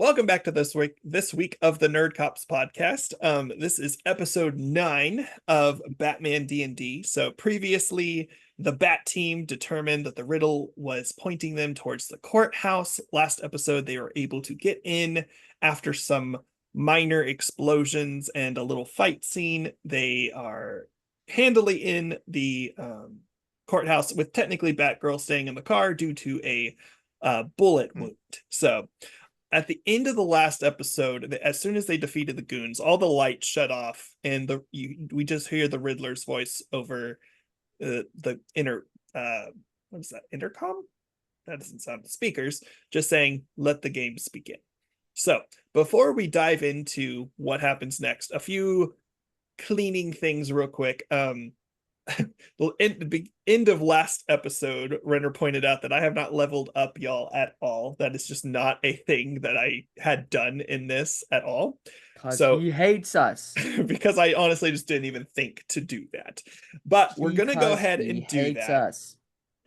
Welcome back to this week of the Nerd Cops podcast. This is episode 9 of Batman D&D. So previously, the Bat team determined that the riddle was pointing them towards the courthouse. Last episode, they were able to get in after some minor explosions and a little fight scene. They are handily in the courthouse with technically Batgirl staying in the car due to a bullet wound. So at the end of the last episode, as soon as they defeated the goons, all the lights shut off, and we just hear the Riddler's voice over the what is that, intercom? That doesn't sound speakers, just saying, "Let the games begin." So before we dive into what happens next, a few cleaning things real quick. The end of last episode, Renner pointed out that I have not leveled up y'all at all. That is just not a thing that I had done in this at all. Because So he hates us. because I honestly just didn't even think to do that. But we're going to go ahead and do that. Us.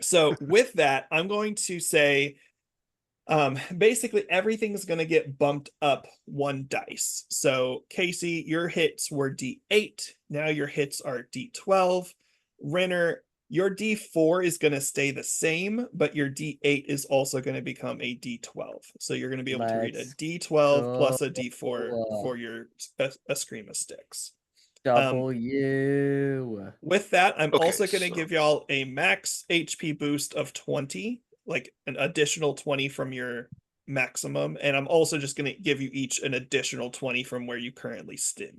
So with that, I'm going to say basically everything's going to get bumped up 1 dice. So Casey, your hits were D8. Now your hits are D12. Renner, your D4 is going to stay the same, but your D8 is also going to become a D12. So you're going to be able to read a D12 plus a D4 for your Eskrima sticks. W. With that, I'm also going to give y'all a max HP boost of 20, like an additional 20 from your maximum. And I'm also just going to give you each an additional 20 from where you currently sit.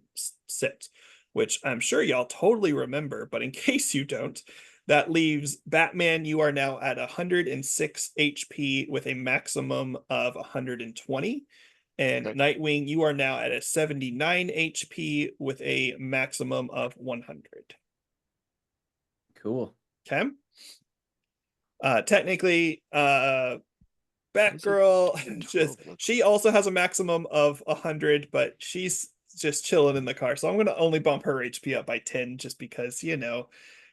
Which I'm sure y'all totally remember, but in case you don't, that leaves Batman, you are now at 106 HP with a maximum of 120. And Nightwing, you are now at a 79 HP with a maximum of 100. Cool. Okay. Technically, Batgirl, she also has a maximum of 100, but she's just chilling in the car. So I'm going to only bump her HP up by 10 just because,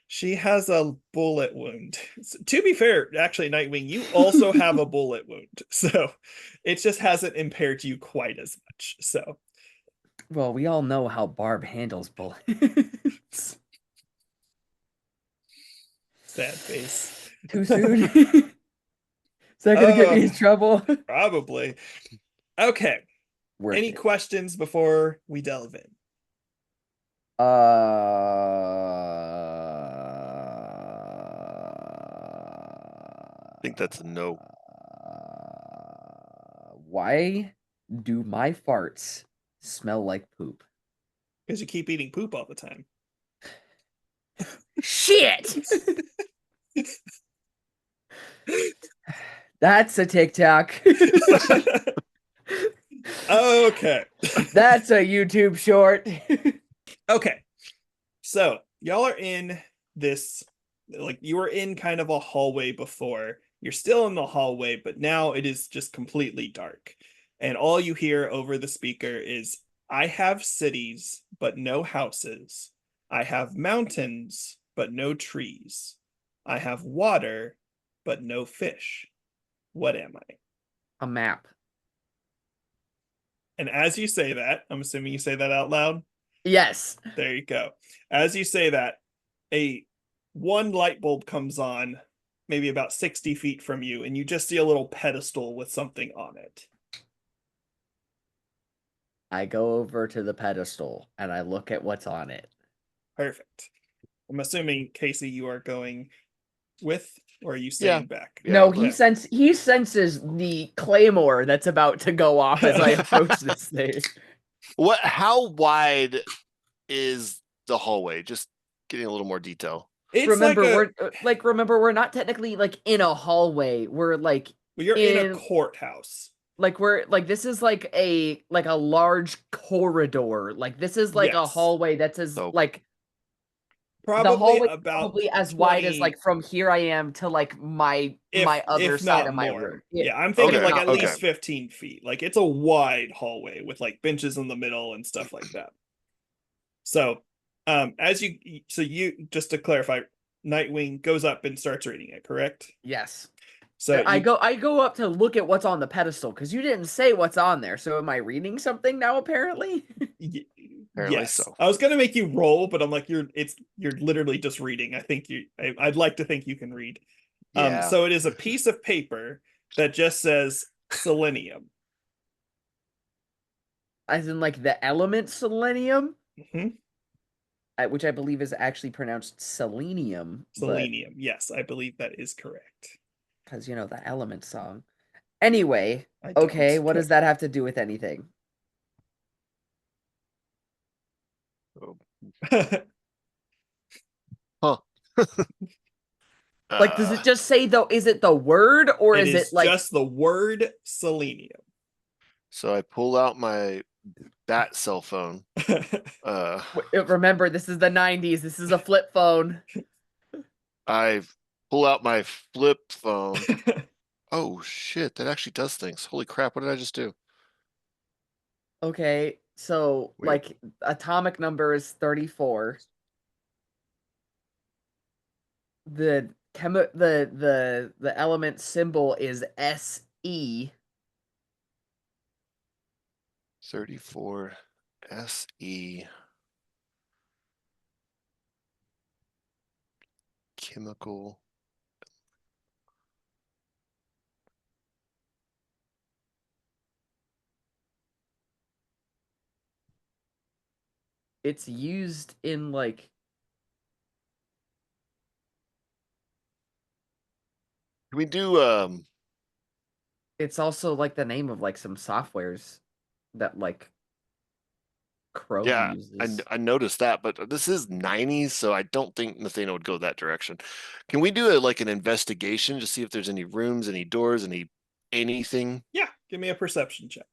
she has a bullet wound. So, to be fair, actually, Nightwing, you also have a bullet wound. So it just hasn't impaired you quite as much. So. Well, we all know how Barb handles bullets. Sad face. Too soon? Is that going to get me in trouble? Probably. Okay. Any questions before we delve in? I think that's a no. Why do my farts smell like poop? Because you keep eating poop all the time. Shit! That's a TikTok. Okay. That's a YouTube short. Okay. So, y'all are in this, like, you were in kind of a hallway before. You're still in the hallway, but now it is just completely dark. And all you hear over the speaker is, "I have cities, but no houses. I have mountains, but no trees. I have water, but no fish. What am I?" A map. And as you say that, I'm assuming you say that out loud? Yes. There you go. As you say that, one light bulb comes on, maybe about 60 feet from you, and you just see a little pedestal with something on it. I go over to the pedestal, and I look at what's on it. Perfect. I'm assuming, Casey, you are going with, or are you staying back? No, he senses the claymore that's about to go off as I approach this thing. How wide is the hallway? Just getting a little more detail. Remember, we're not technically like in a hallway. We're like you're in a courthouse. Like this is like a large corridor. Like this is like a hallway that's as like probably as 20, wide as like from here I am to like my other side of my room. Yeah, I'm thinking like at least 15 feet. Like it's a wide hallway with like benches in the middle and stuff like that. So, you just to clarify, Nightwing goes up and starts reading it, correct? Yes. So I go up to look at what's on the pedestal because you didn't say what's on there. So am I reading something now? Apparently. Apparently yes. so. I was gonna make you roll, but I'm like, you're literally just reading. I think I'd like to think you can read. Yeah. So it is a piece of paper that just says selenium. As in like the element selenium, Mm-hmm. which I believe is actually pronounced selenium. Selenium. Yes, I believe that is correct. Because you know the element song. Anyway, I okay, don't, what but does that have to do with anything? Huh. Like, does it just say though? Is it the word or it is it is like just the word selenium. So I pull out my bat cell phone. Remember, this is the 90s. This is a flip phone. I pull out my flip phone. Oh shit, that actually does things. Holy crap, what did I just do? Okay, so Weird. like atomic number is 34. The the element symbol is SE. 34 SE chemical. It's used in like Can we do it's also like the name of like some softwares that like Chrome yeah, uses. I noticed that, but this is 90s, so I don't think Nathaniel would go that direction. Can we do like an investigation to see if there's any rooms, any doors, anything? Yeah, give me a perception check.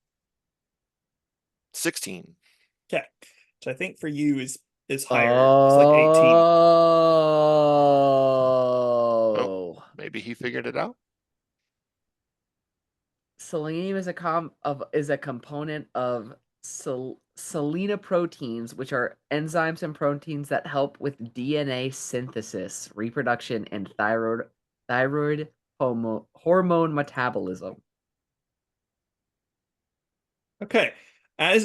16. Okay. Which I think for you is higher. It's like 18. Oh, Oh. maybe he figured it out. Selenium is a component of selenoproteins, which are enzymes and proteins that help with DNA synthesis, reproduction, and thyroid hormone metabolism. Okay.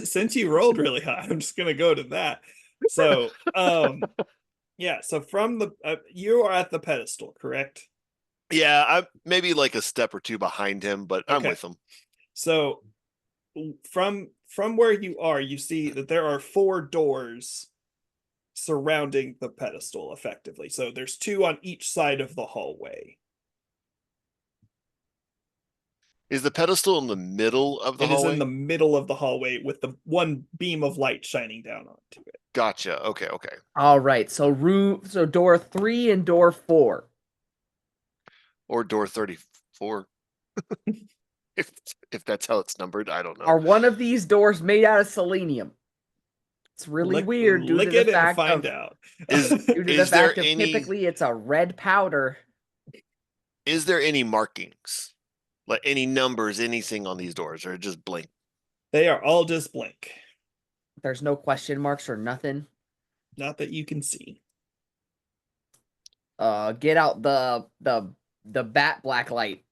Since you rolled really high, I'm just gonna go to that. So, yeah. So from the you are at the pedestal, correct? Yeah, I'm maybe like a step or two behind him, but I'm Okay. with him. So from where you are, you see that there are 4 doors surrounding the pedestal effectively. So there's 2 on each side of the hallway. Is the pedestal in the middle of the It is in hallway? the middle of the hallway with the one beam of light shining down onto it. Gotcha. Okay, okay. All right, so door 3 and door 4. Or door 34. if if that's how it's numbered, I don't know. Are one of these doors made out of selenium? It's really weird due to Lick the it and fact find of out. typically it's a red powder. Is there any markings? Like any numbers, anything on these doors, or just blank? They are all just blank. There's no question marks or nothing. Not that you can see. Get out the bat black light.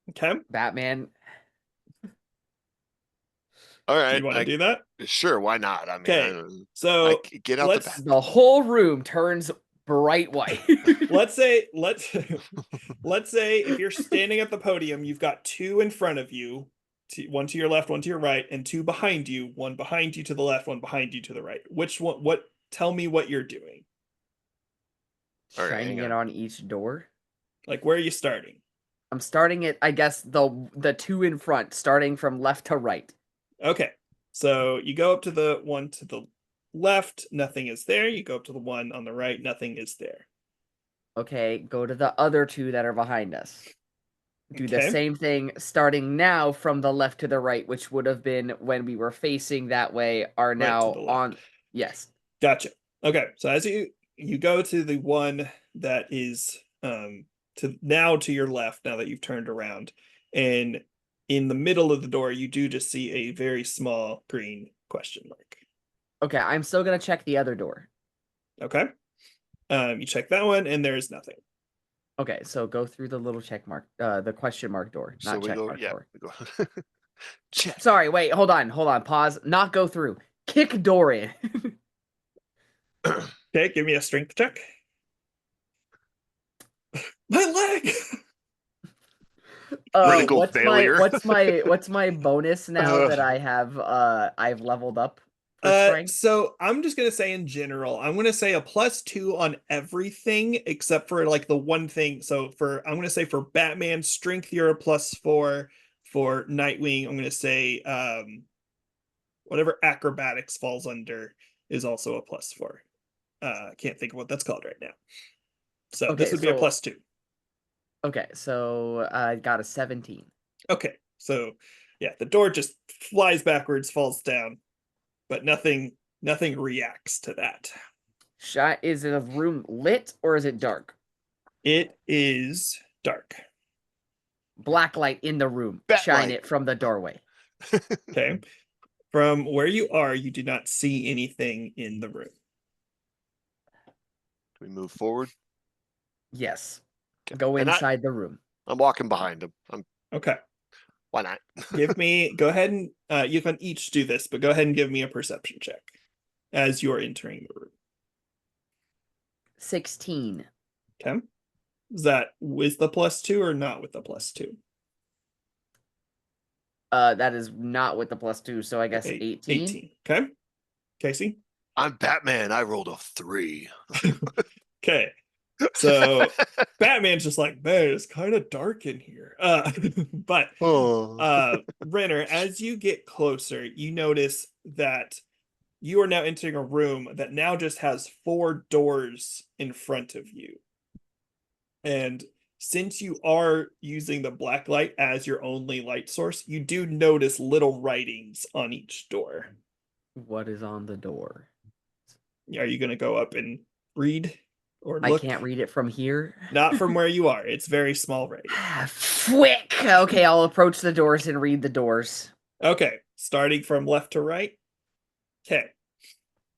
Okay. Batman. All Do right, you want to do that? Sure, why not? I mean, Okay. So get out the bat. The whole room turns bright white. let's say if you're standing at the podium, you've got 2 in front of you, one to your left, one to your right, and 2 behind you, one behind you to the left, one behind you to the right. Which one? What? Tell me what you're doing. All right, Shining it on each door. Like, where are you starting? I'm starting it, I guess, the 2 in front, starting from left to right. Okay. So you go up to the one to the left, nothing is there. You go up to the one on the right, nothing is there. Okay, go to the other 2 that are behind us. Do the Okay. same thing starting now from the left to the right, which would have been when we were facing that way, are Right to now the left. on. Yes. Gotcha. Okay. So as you go to the one that is to your left, now that you've turned around, and in the middle of the door, you do just see a very small green question mark. Okay, I'm still gonna check the other door. Okay. You check that one, and there is nothing. Okay, so go through the little check mark, the question mark door, So not we check go, mark yeah, door. we go. Check. Sorry, wait, hold on, pause. Not go through. Kick door in. Okay, give me a strength check. My leg. Critical failure. What's my bonus now that I have I've leveled up for strength? So I'm just gonna say in general, I'm gonna say a +2 on everything except for like the one thing. So I'm gonna say for Batman strength, you're a +4. For Nightwing, I'm gonna say whatever acrobatics falls under is also a +4. Can't think of what that's called right now. So this Okay, would be a so +2. I got a 17. Okay, so yeah, the door just flies backwards, falls down, but nothing reacts to that. Is it a room lit or is it dark? It is dark. Black light in the room. Shine Batlight. it from the doorway. Okay. From where you are, you do not see anything in the room. We move forward. Yes. Okay. Go And inside the room. I'm walking behind him. Okay. Why not? Go ahead and you can each do this, but go ahead and give me a perception check as you're entering the room. 16. Okay. Is that with the +2 or not with the +2? That is not with the +2, so I guess 18. 18. Okay. Casey? I'm Batman. I rolled a 3. Okay. So Batman's just like, man, it's kind of dark in here. But Renner, as you get closer, you notice that you are now entering a room that now just has 4 doors in front of you. And since you are using the black light as your only light source, you do notice little writings on each door. What is on the door? Are you going to go up and read or I look? can't read it from here. Not from where you are. It's very small writing. Fwick! Okay, I'll approach the doors and read the doors. Okay, starting from left to right. Okay.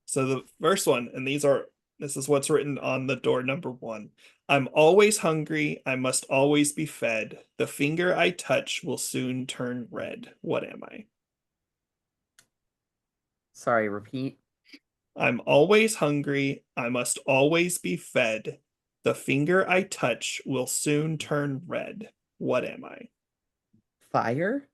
So the first one, and this is what's written on the door number 1. I'm always hungry. I must always be fed. The finger I touch will soon turn red. What am I? Sorry, repeat. I'm always hungry. I must always be fed. The finger I touch will soon turn red. What am I? Fire?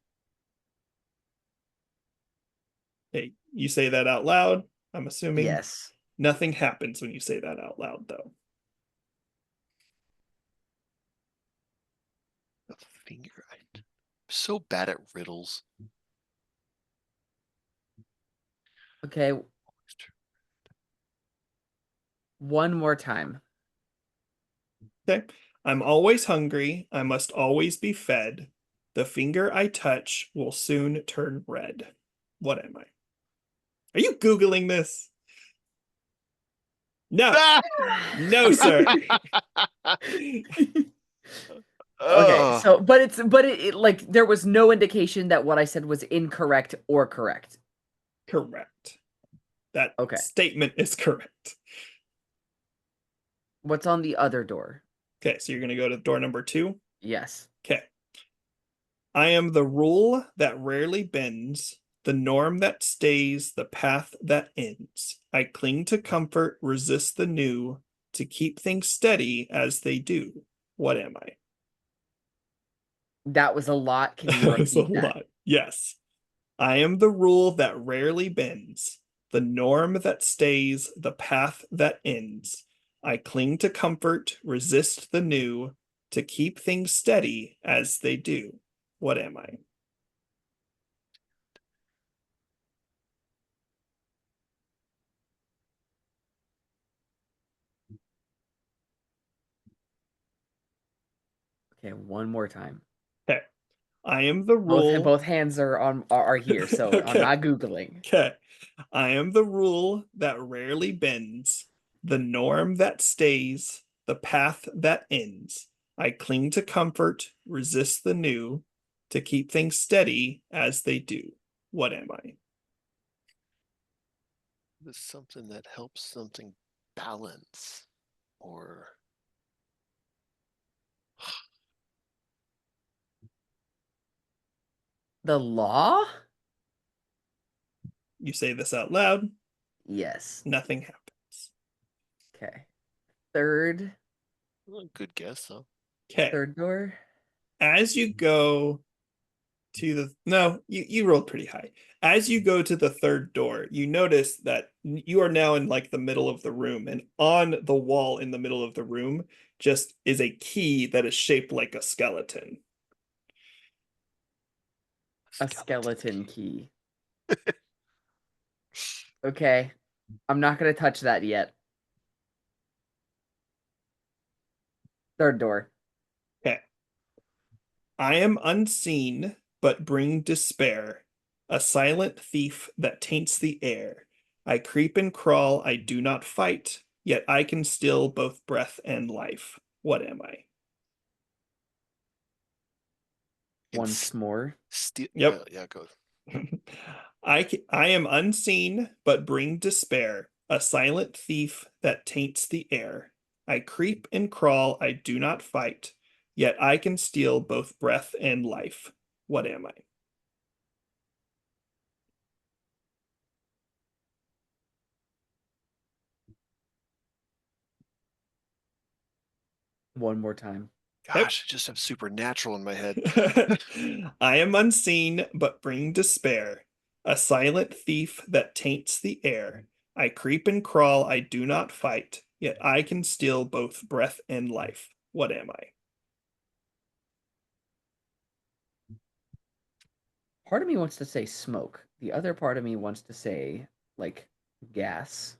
Hey, you say that out loud, I'm assuming. Yes. Nothing happens when you say that out loud, though. The finger. I'm so bad at riddles. Okay. One more time. Okay. I'm always hungry. I must always be fed. The finger I touch will soon turn red. What am I? Are you Googling this? No. No, sir. Okay, so but it like there was no indication that what I said was incorrect or correct. Correct. That Okay. statement is correct. What's on the other door? Okay, so you're going to go to door number 2. Yes. Okay. I am the rule that rarely bends, the norm that stays, the path that ends. I cling to comfort, resist the new, to keep things steady as they do. What am I? That was a lot. Can you That was a repeat that? lot. Yes. I am the rule that rarely bends, the norm that stays, the path that ends. I cling to comfort, resist the new, to keep things steady as they do. What am I? Okay, one more time. Okay. I am the Both rule. both hands are here, so I'm Okay. not Googling. Okay. I am the rule that rarely bends, the norm that stays, the path that ends. I cling to comfort, resist the new, to keep things steady as they do. What am I? This is something that helps something balance or The law? You say this out loud, Yes. nothing happens. Okay. Third Good guess, though. Okay. third door. As you go to the no, you rolled pretty high. As you go to the third door, you notice that you are now in like the middle of the room, and on the wall in the middle of the room just is a key that is shaped like a skeleton. A skeleton key. Okay. I'm not gonna touch that yet. Third door. Okay. I am unseen, but bring despair, a silent thief that taints the air. I creep and crawl, I do not fight, yet I can still both breath and life. What am I? Once more. Yep. Yeah, go. I am unseen, but bring despair, a silent thief that taints the air. I creep and crawl, I do not fight, yet I can steal both breath and life. What am I? One more time. Gosh, I just have supernatural in my head. I am unseen, but bring despair, a silent thief that taints the air. I creep and crawl, I do not fight, yet I can steal both breath and life. What am I? Part of me wants to say smoke. The other part of me wants to say like gas.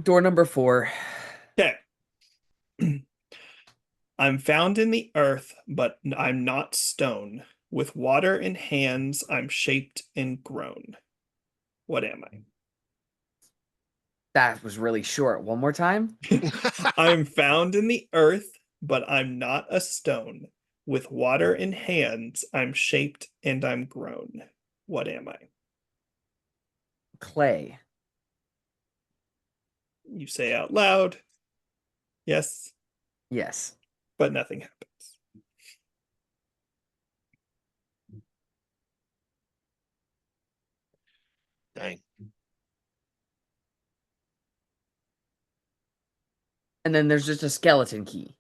Door number 4. Okay. I'm found in the earth, but I'm not stone. With water in hands, I'm shaped and grown. What am I? That was really short. One more time. I'm found in the earth, but I'm not a stone. With water in hands, I'm shaped and I'm grown. What am I? Clay. You say out loud, yes, Yes. but nothing happens. Dang. And then there's just a skeleton key.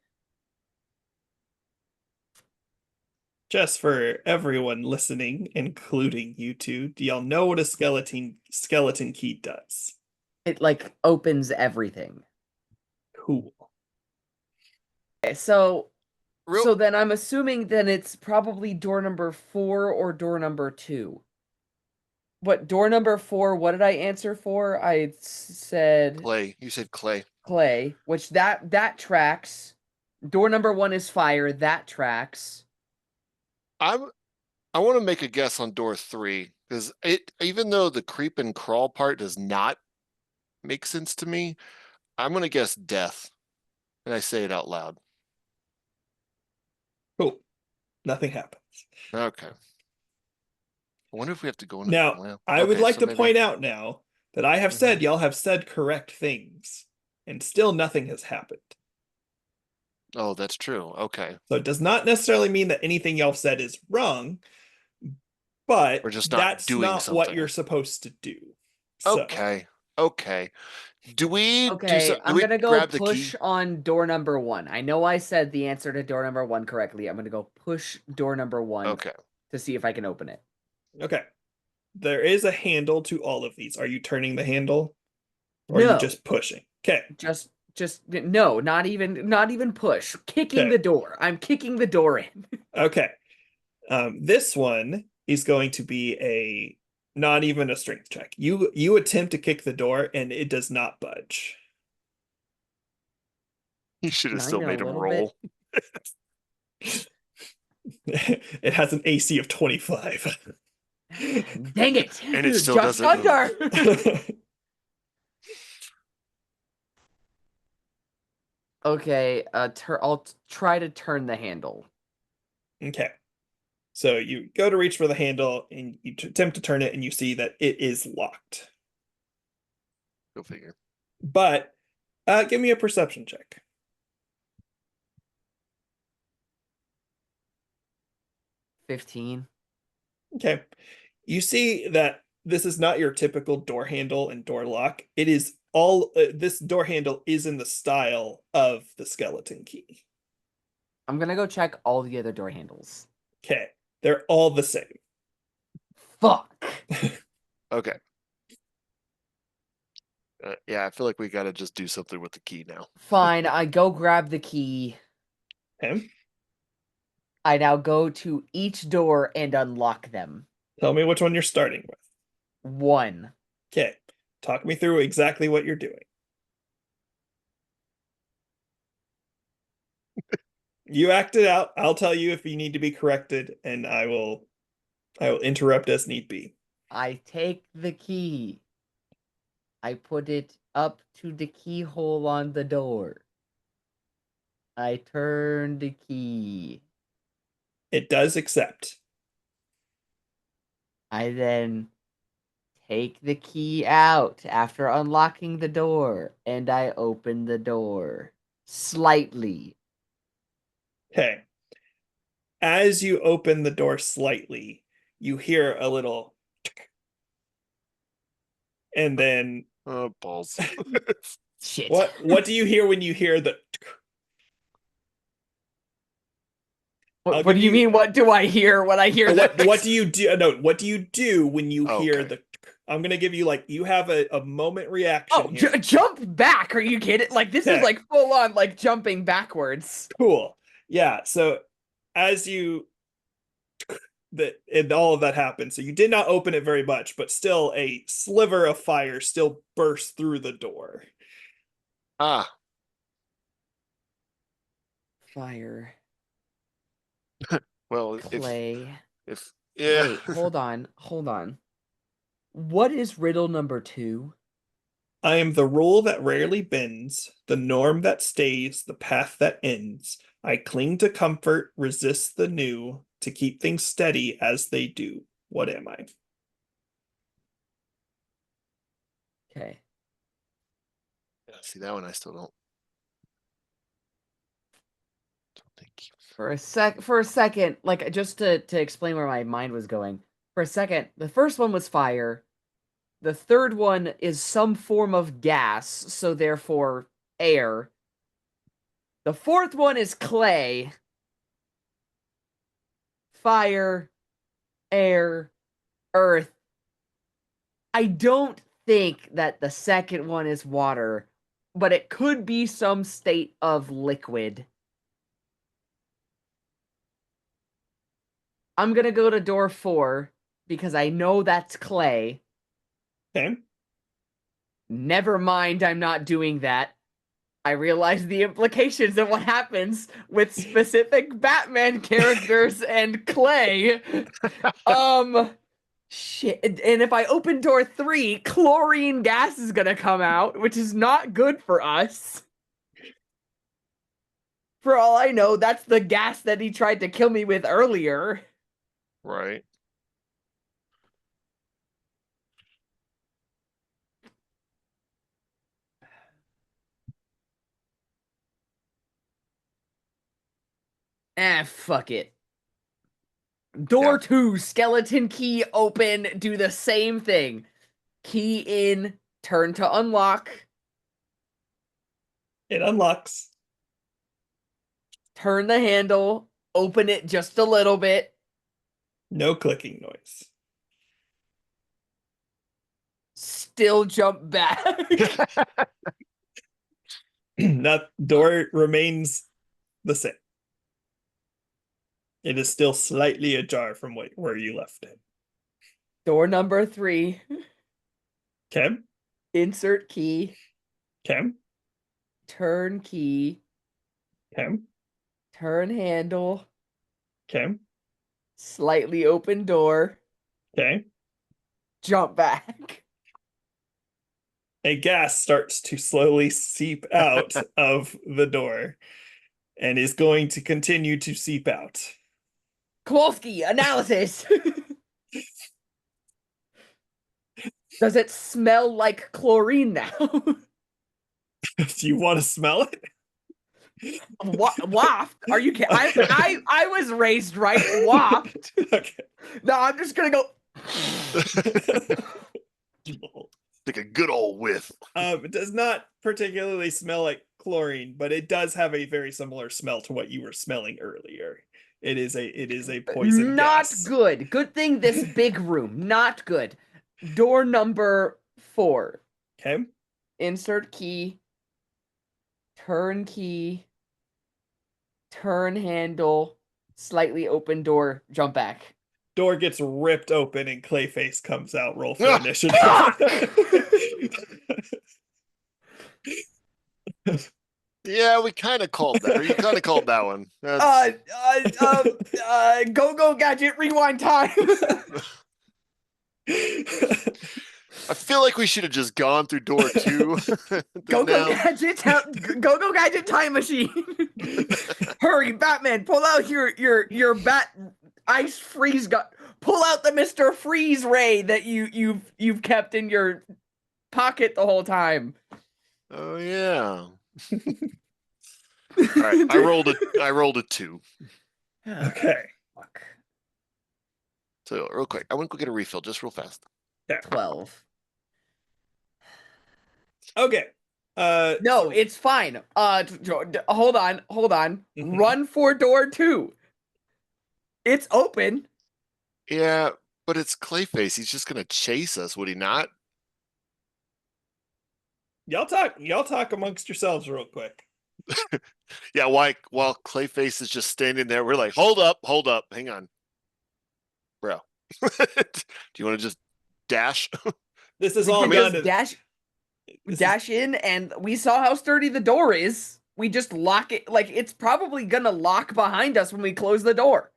Just for everyone listening, including you two, do y'all know what a skeleton key does? It like opens everything. Cool. Okay, so Real then I'm assuming then it's probably door number 4 or door number 2. What door number 4? What did I answer for? I said clay. You said clay. clay, which that tracks. Door number 1 is fire. That tracks. I want to make a guess on door 3 because even though the creep and crawl part does not make sense to me, I'm gonna guess death, and I say it out loud. Cool. Nothing happens. Okay. I wonder if we have to go into. Now, Well, I would okay, like so to maybe. point out now that I have said y'all have said correct things, and still nothing has happened. Oh, that's true. Okay, So it does not necessarily mean that anything y'all said is wrong, but we're just not that's doing not what something. you're supposed to do. So, Okay. Do we do Okay, so? Do I'm we gonna go grab the push key? on door number 1. I know I said the answer to door number 1 correctly. I'm gonna go push door number 1 Okay. to see if I can open it. okay. There is a handle to all of these. Are you turning the handle? Or are you No, just pushing? Okay. just no, not even push. Kicking Okay. the door. I'm kicking the door in. Okay. This one is going to be a not even a strength check. You attempt to kick the door and it does not budge. You should have Not still even a made him little roll. It has an AC of 25. Dang it! And it still Just doesn't move. under. Okay, I'll try to turn the handle. Okay. So you go to reach for the handle and you attempt to turn it and you see that it is locked. Go figure. But Give me a perception check. 15. Okay. You see that this is not your typical door handle and door lock. It is all this door handle is in the style of the skeleton key. I'm gonna go check all the other door handles. Okay. They're all the same. Fuck. Okay. Yeah, I feel like we gotta just do something with the key now. Fine, I go grab the key. Okay. I now go to each door and unlock them. Tell me which one you're starting with. 1. Okay. Talk me through exactly what you're doing. You act it out. I'll tell you if you need to be corrected, and I will interrupt as need be. I take the key. I put it up to the keyhole on the door. I turn the key. It does accept. I then take the key out after unlocking the door, and I open the door slightly. Okay. As you open the door slightly, you hear a little tick. And then Oh, balls. Shit. what do you hear when you hear the tick? I'll What do give you mean? What do I hear when I hear that? what do you do? No, what do you do when you hear Okay. the tick? I'm gonna give you like you have a moment reaction Oh, here. jump back. Are you kidding? Like, this is Okay. like full on, like, jumping backwards. Cool. Yeah, so as you that and all of that happened, so you did not open it very much, but still a sliver of fire still burst through the door. Ah, Fire. well, Clay. if yeah. Wait, hold on. What is riddle number 2? I am the rule that rarely bends, the norm that stays, the path that ends. I cling to comfort, resist the new, to keep things steady as they do. What am I? Okay. See that one I still don't think. For a second, like, just to explain where my mind was going. For a second, the first one was fire. The third one is some form of gas, so therefore air. The fourth one is clay. Fire, air, earth. I don't think that the second one is water, but it could be some state of liquid. I'm gonna go to door 4 because I know that's clay. Okay. Never mind, I'm not doing that. I realize the implications of what happens with specific Batman characters and clay. Shit. And if I open door 3, chlorine gas is gonna come out, which is not good for us. For all I know, that's the gas that he tried to kill me with earlier. Right. Fuck it. Door Yeah. 2, skeleton key open, do the same thing. Key in, turn to unlock, It unlocks. turn the handle, open it just a little bit. No clicking noise. Still jump back. That door remains the same. It is still slightly ajar from where you left it. Door number 3, Okay. insert key, Okay. turn key, Okay. turn handle, Okay. slightly open door, Okay. jump back. A gas starts to slowly seep out of the door and is going to continue to seep out. Kowalski, analysis. Does it smell like chlorine now? Do you want to smell it? Waft? Are you kidding? I was raised right. Waft. Okay. No, I'm just gonna go. Like a good old whiff. It does not particularly smell like chlorine, but it does have a very similar smell to what you were smelling earlier. It is a poison Not gas. good. Good thing this big room. Not good. Door number 4. Okay. Insert key. Turn key. Turn handle. Slightly open door. Jump back. Door gets ripped open and Clayface comes out. Roll for Ah! initiative. Yeah, we kind of called that. Or you kind of called that one. Go gadget rewind time. I feel like we should have just gone through door 2. Go Now- gadget gadget time machine. Hurry, Batman! Pull out your bat ice freeze gun. Pull out the Mr. Freeze ray that you've kept in your pocket the whole time. Oh yeah. All right, I rolled a 2. Okay. Fuck. So real quick, I want to go get a refill just real fast. 12. Okay. No, so- it's fine. Hold on. Mhm. Run for door 2. It's open. Yeah, but it's Clayface. He's just gonna chase us, would he not? y'all talk amongst yourselves real quick. Yeah, while Clayface is just standing there, we're like, hold up, hang on. Bro. Do you want to just dash? This is We all can done. just dash This dash in, and we saw how sturdy the door is. We just lock it. Like, it's probably gonna lock behind us when we close the door.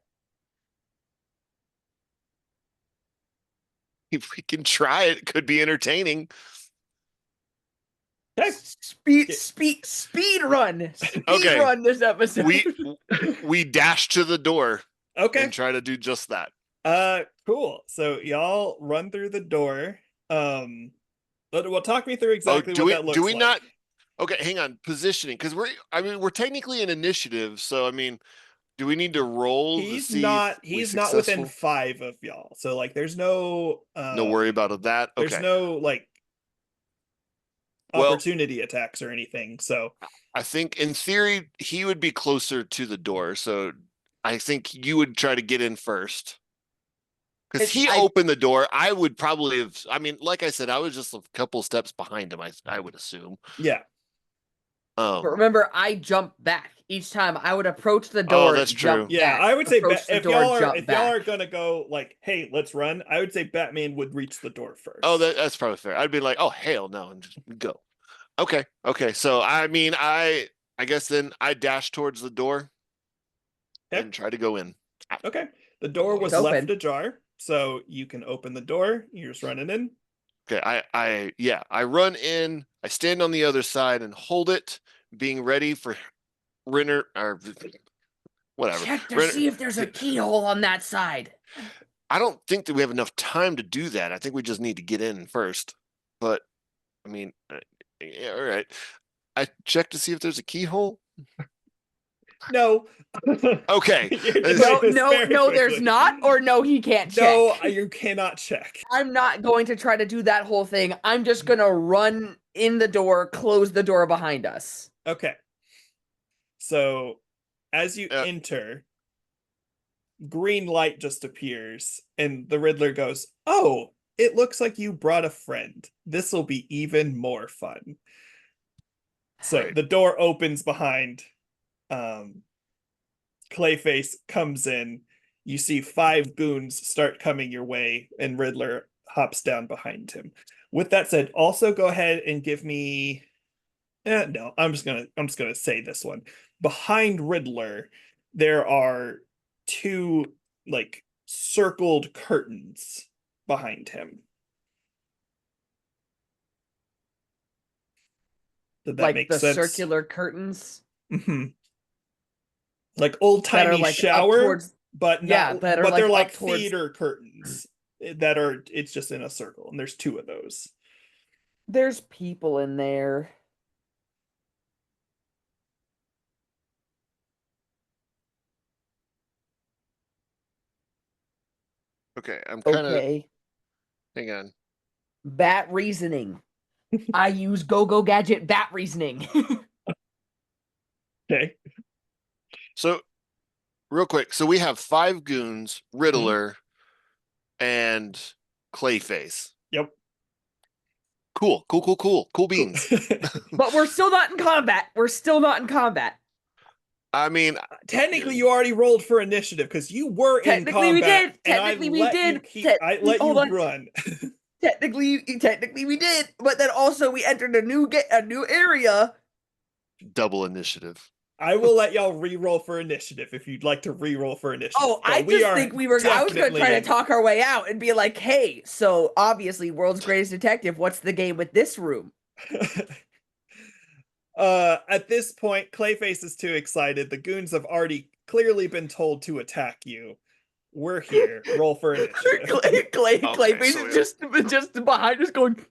If we can try it, it could be entertaining. Okay. Speed run. Speed Okay. run this episode. We dash to the door Okay. and try to do just that. Cool. So y'all run through the door. Well, talk me through exactly what that looks do we like. not? Okay, hang on. Positioning, because we're technically in initiative, so I mean, do we need to roll? He's to see not. if we're He's not within successful? 5 of y'all. So like, there's no. No worry about that. There's Okay. no like Well- opportunity attacks or anything. So I think in theory he would be closer to the door, so I think you would try to get in first. Because he opened the door, I would probably have. I mean, like I said, I was just a couple steps behind him. I would assume. yeah. But remember, I jump back each time. I would approach the Oh, door. that's jump true. Yeah, back, I would say approach the if door, y'all jump are back. gonna go like, hey, let's run, I would say Batman would reach the door first. Oh, that's probably fair. I'd be like, oh hell no, and just go. Okay. So I mean, I guess then I dash towards the door Okay. and try to go in. Okay. The door was It's left open. ajar, so you can open the door. You're just running in. Okay, I run in, I stand on the other side and hold it, being ready for Renner or whatever. Check to Renner- see if there's a keyhole on that side. I don't think that we have enough time to do that. I think we just need to get in first. But I mean, yeah, all right. I check to see if there's a keyhole. No. Okay. You're No, doing this very there's quickly. not, or no, he can't check. No, you cannot check. I'm not going to try to do that whole thing. I'm just gonna run in the door, close the door behind us. Okay. So as you Yeah. enter, green light just appears, and the Riddler goes, "Oh, it looks like you brought a friend. This will be even more fun." So Right. the door opens behind. Clayface comes in. You see 5 goons start coming your way, and Riddler hops down behind him. With that said, also go ahead and give me. No, I'm just gonna say this one. Behind Riddler, there are 2 like circled curtains behind him. Did that Like make the sense? circular curtains Hmm. Like old that are timey like up shower, towards. but Yeah, not. that are, But they're like, like up towards- theater curtains that are. It's just in a circle, and there's 2 of those. There's people in there. Okay, I'm kind of. Okay. Hang on. Bat reasoning. I use go-go gadget bat reasoning. Okay. So real quick, so we have 5 goons, Riddler, and Clayface. Yep. Cool. Cool Cool. beans. But we're still not in combat. We're still not in combat. I mean, Technically, you already rolled for initiative because you were in Technically, we combat, did. and I Technically, we let you did. keep. I let you Hold on. run. Technically, we did. But then also, we entered a new area. double initiative. I will let y'all re-roll for initiative if you'd like to re-roll for initiative. Oh, but I we just are think we were. I was going to try to definitely- talk our way out and be like, "Hey, so obviously, world's greatest detective. What's the game with this room?" At this point, Clayface is too excited. The goons have already clearly been told to attack you. We're here. Roll for initiative. Clayface so is just behind us going.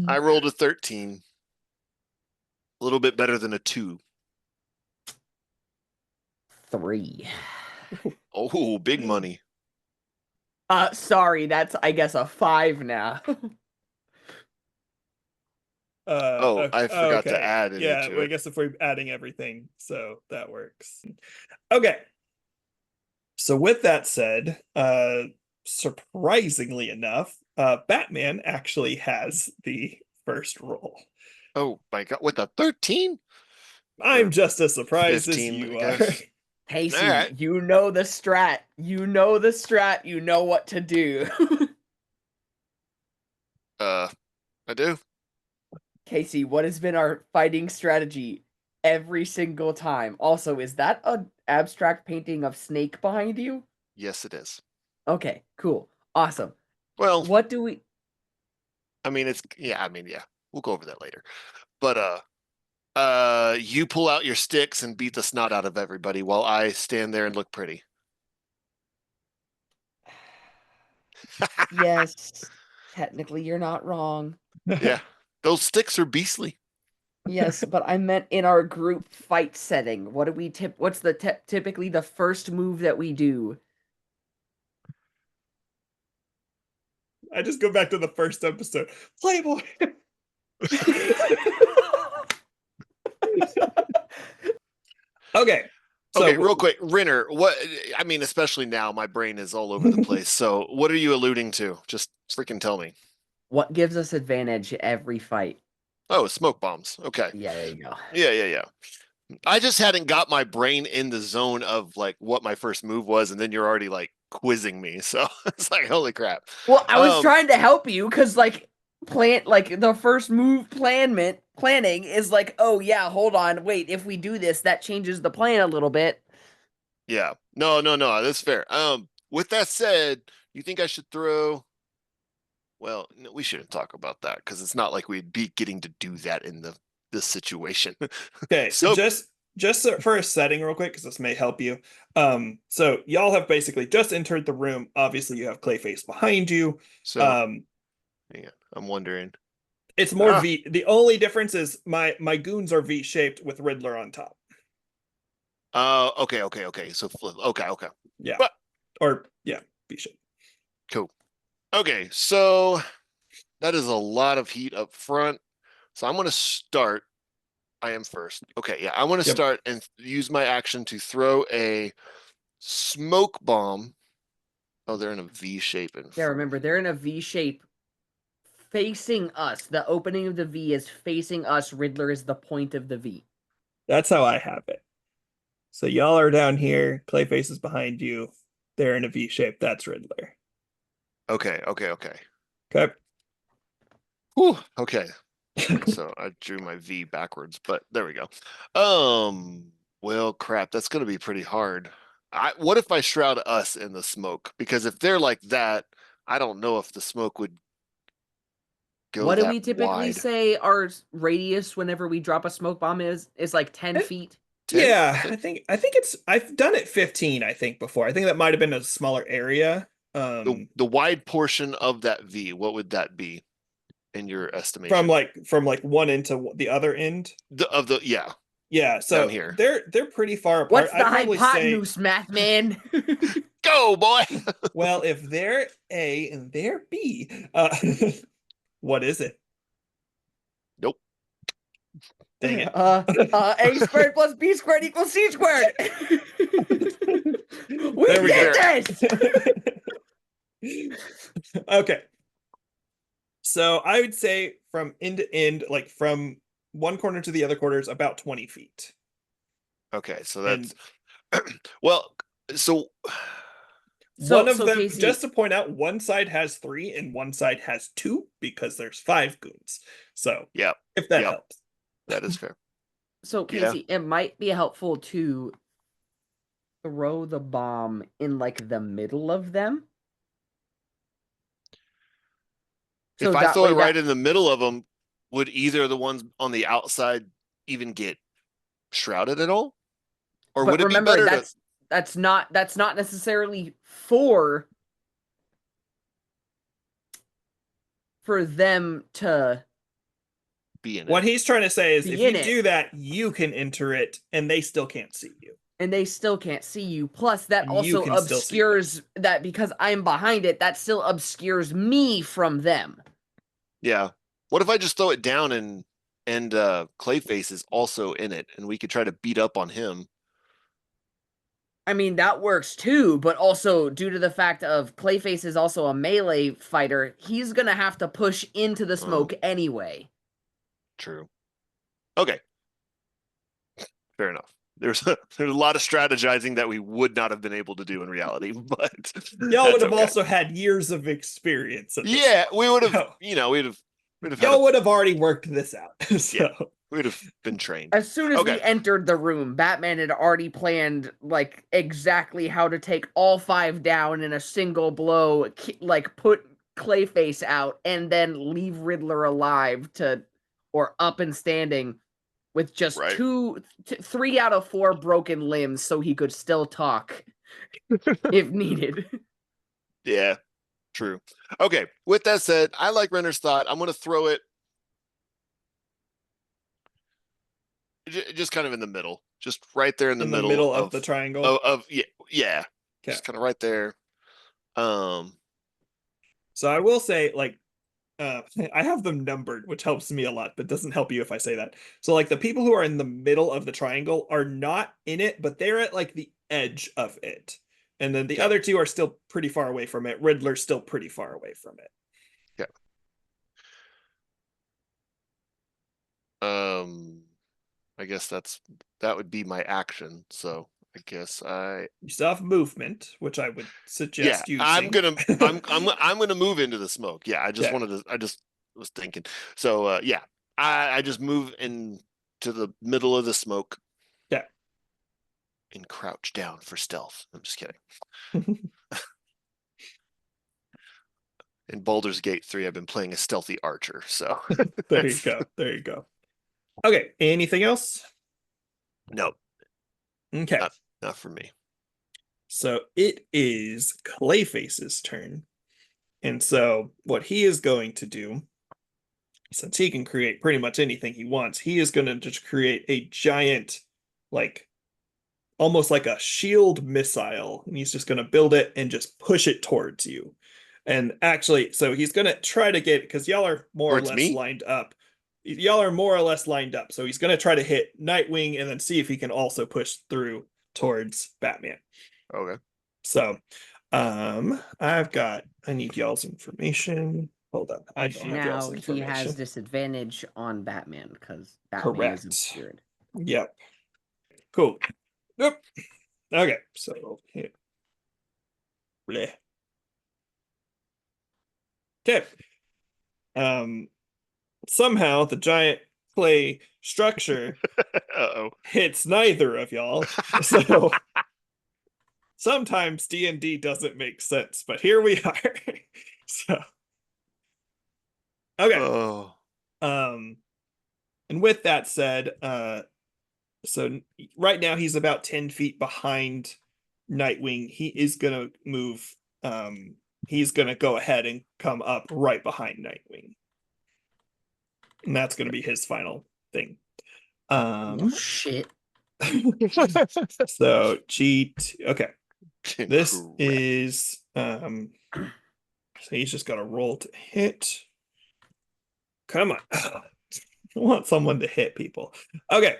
I rolled a 13. A little bit better than a 2. 3. Oh, big money. Sorry, that's I guess a 5 now. I forgot to add any yeah, to well, I it. guess if we're adding everything, so that works. Okay. So with that said, surprisingly enough, Batman actually has the first roll. Oh my god, with a 13? I'm Or just as surprised as 15, you I are. guess. Casey, All right. you know the strat. You know the strat. You know what to do. I do. Casey, what has been our fighting strategy every single time? Also, is that an abstract painting of Snake behind you? Yes, it is. Okay, cool. Awesome. Well, What do we I mean, yeah. We'll go over that later. But you pull out your sticks and beat the snot out of everybody while I stand there and look pretty. Yes, technically you're not wrong. Yeah, those sticks are beastly. Yes, but I meant in our group fight setting. What do we what's the typically the first move that we do? I just go back to the first episode. Playboy. Okay. So Okay, real quick, Renner, what I mean, especially now, my brain is all over the place. So, what are you alluding to? Just freaking tell me. What gives us advantage every fight? Oh, smoke bombs. Okay. Yeah, there you go. Yeah. I just hadn't got my brain in the zone of like what my first move was, and then you're already like quizzing me. So it's like, holy crap. Well, I was trying to help you because like the first move planning is like, oh yeah, hold on, wait, if we do this, that changes the plan a little bit. Yeah. No, that's fair. With that said, you think I should throw? Well, no, we shouldn't talk about that because it's not like we'd be getting to do that in this situation. Okay, So just for a setting real quick, because this may help you. So y'all have basically just entered the room. Obviously, you have Clayface behind you. hang on, I'm wondering. It's more V. The only difference is my goons are V-shaped with Riddler on top. Okay. So okay. Yeah. But Or yeah, V-shaped. cool. Okay, so that is a lot of heat up front. So I'm going to start. I am first. Okay, yeah, I want to Yep. start and use my action to throw a smoke bomb. Oh, they're in a V shape. Yeah, remember they're in a V shape facing us. The opening of the V is facing us. Riddler is the point of the V. That's how I have it. So y'all are down here. Clayface is behind you. They're in a V shape. That's Riddler. Okay. Okay. Whew, okay. So I drew my V backwards, but there we go. Well, crap, that's going to be pretty hard. What if I shroud us in the smoke? Because if they're like that, I don't know if the smoke would go What do that we typically wide. say our radius whenever we drop a smoke bomb is? Is like 10 feet. 10? Yeah, I think I've done it 15, I think, before. I think that might have been a smaller area. The wide portion of that V, what would that be in your estimation? From like one end to the other end. Yeah. Yeah, so here. they're pretty far apart. What's the I'd probably say, hypotenuse, math man? Go, boy! well, if they're A and they're B, what is it? Nope. Dang it. A squared plus B squared equals C squared. We There we did this. Okay. So I would say from end to end, like from one corner to the other corner is about 20 feet. Okay, so And that's well. So one of So them, Casey, just to point out, one side has 3 and one side has 2 because there's 5 goons. So yeah, if that Yep. helps. that is fair. so Yeah. Casey, it might be helpful to throw the bomb in like the middle of them. So If I that throw way it right that, in the middle of them, would either of the ones on the outside even get shrouded at all? Or but would it be remember better to that's not necessarily for them to be in What it? he's trying to say is if be in you it. do that, you can enter it and they still can't see you. And they still can't see you. Plus, that And you also can still see them. obscures that because I'm behind it, that still obscures me from them. Yeah. What if I just throw it down and Clayface is also in it and we could try to beat up on him? I mean, that works too, but also due to the fact of Clayface is also a melee fighter, he's gonna have to push into the smoke anyway. True. Okay. Fair enough. There's a lot of strategizing that we would not have been able to do in reality, but Y'all would have okay. also had years of experience. Yeah, we would have, So, we'd have had y'all would have already worked this out. So Yeah. we'd have been trained. As soon as we Okay. entered the room, Batman had already planned like exactly how to take all 5 down in a single blow, like put Clayface out and then leave Riddler alive or up and standing with just Right. 3 out of 4 broken limbs so he could still talk if needed. Yeah, true. Okay, with that said, I like Renner's thought. I'm going to throw it just kind of in the middle, just right there in the middle of the triangle. Yeah, Okay. just kind of right there. So I will say, like, I have them numbered, which helps me a lot, but doesn't help you if I say that. So, like, the people who are in the middle of the triangle are not in it, but they're at like the edge of it. And then the other two are still pretty far away from it. Riddler's still pretty far away from it. Yeah. I guess that would be my action. So I guess You still have movement, which I would suggest using. I'm gonna move into the smoke. Yeah, I just was thinking. So yeah, I just move into the middle of the smoke. Yeah. And crouch down for stealth. I'm just kidding. In Baldur's Gate 3, I've been playing a stealthy archer. So there you go. There you go. Okay. Anything else? No. Okay. Not for me. So it is Clayface's turn. And so what he is going to do, since he can create pretty much anything he wants, he is going to just create a giant, like, almost like a shield missile. And he's just going to build it and just push it towards you. And actually, so he's going to try to get, because y'all are more or less lined up. Y'all are more or less lined up. So he's going to try to hit Nightwing and then see if he can also push through towards Batman. Okay. So, I need y'all's information. Hold up. I don't have y'all's information. He has disadvantage on Batman because Batman is obscured. Yep. Cool. Yep. Okay, so here. Bleh. Okay. Somehow the giant clay structure hits neither of y'all. So sometimes D&D doesn't make sense, but here we are. So okay. And with that said, so right now he's about 10 feet behind Nightwing. He is gonna move. He's gonna go ahead and come up right behind Nightwing, and that's gonna be his final thing. Oh, shit. So G2. Okay. This Crap. is so he's just got to roll to hit. Come on. I want someone to hit people. Okay.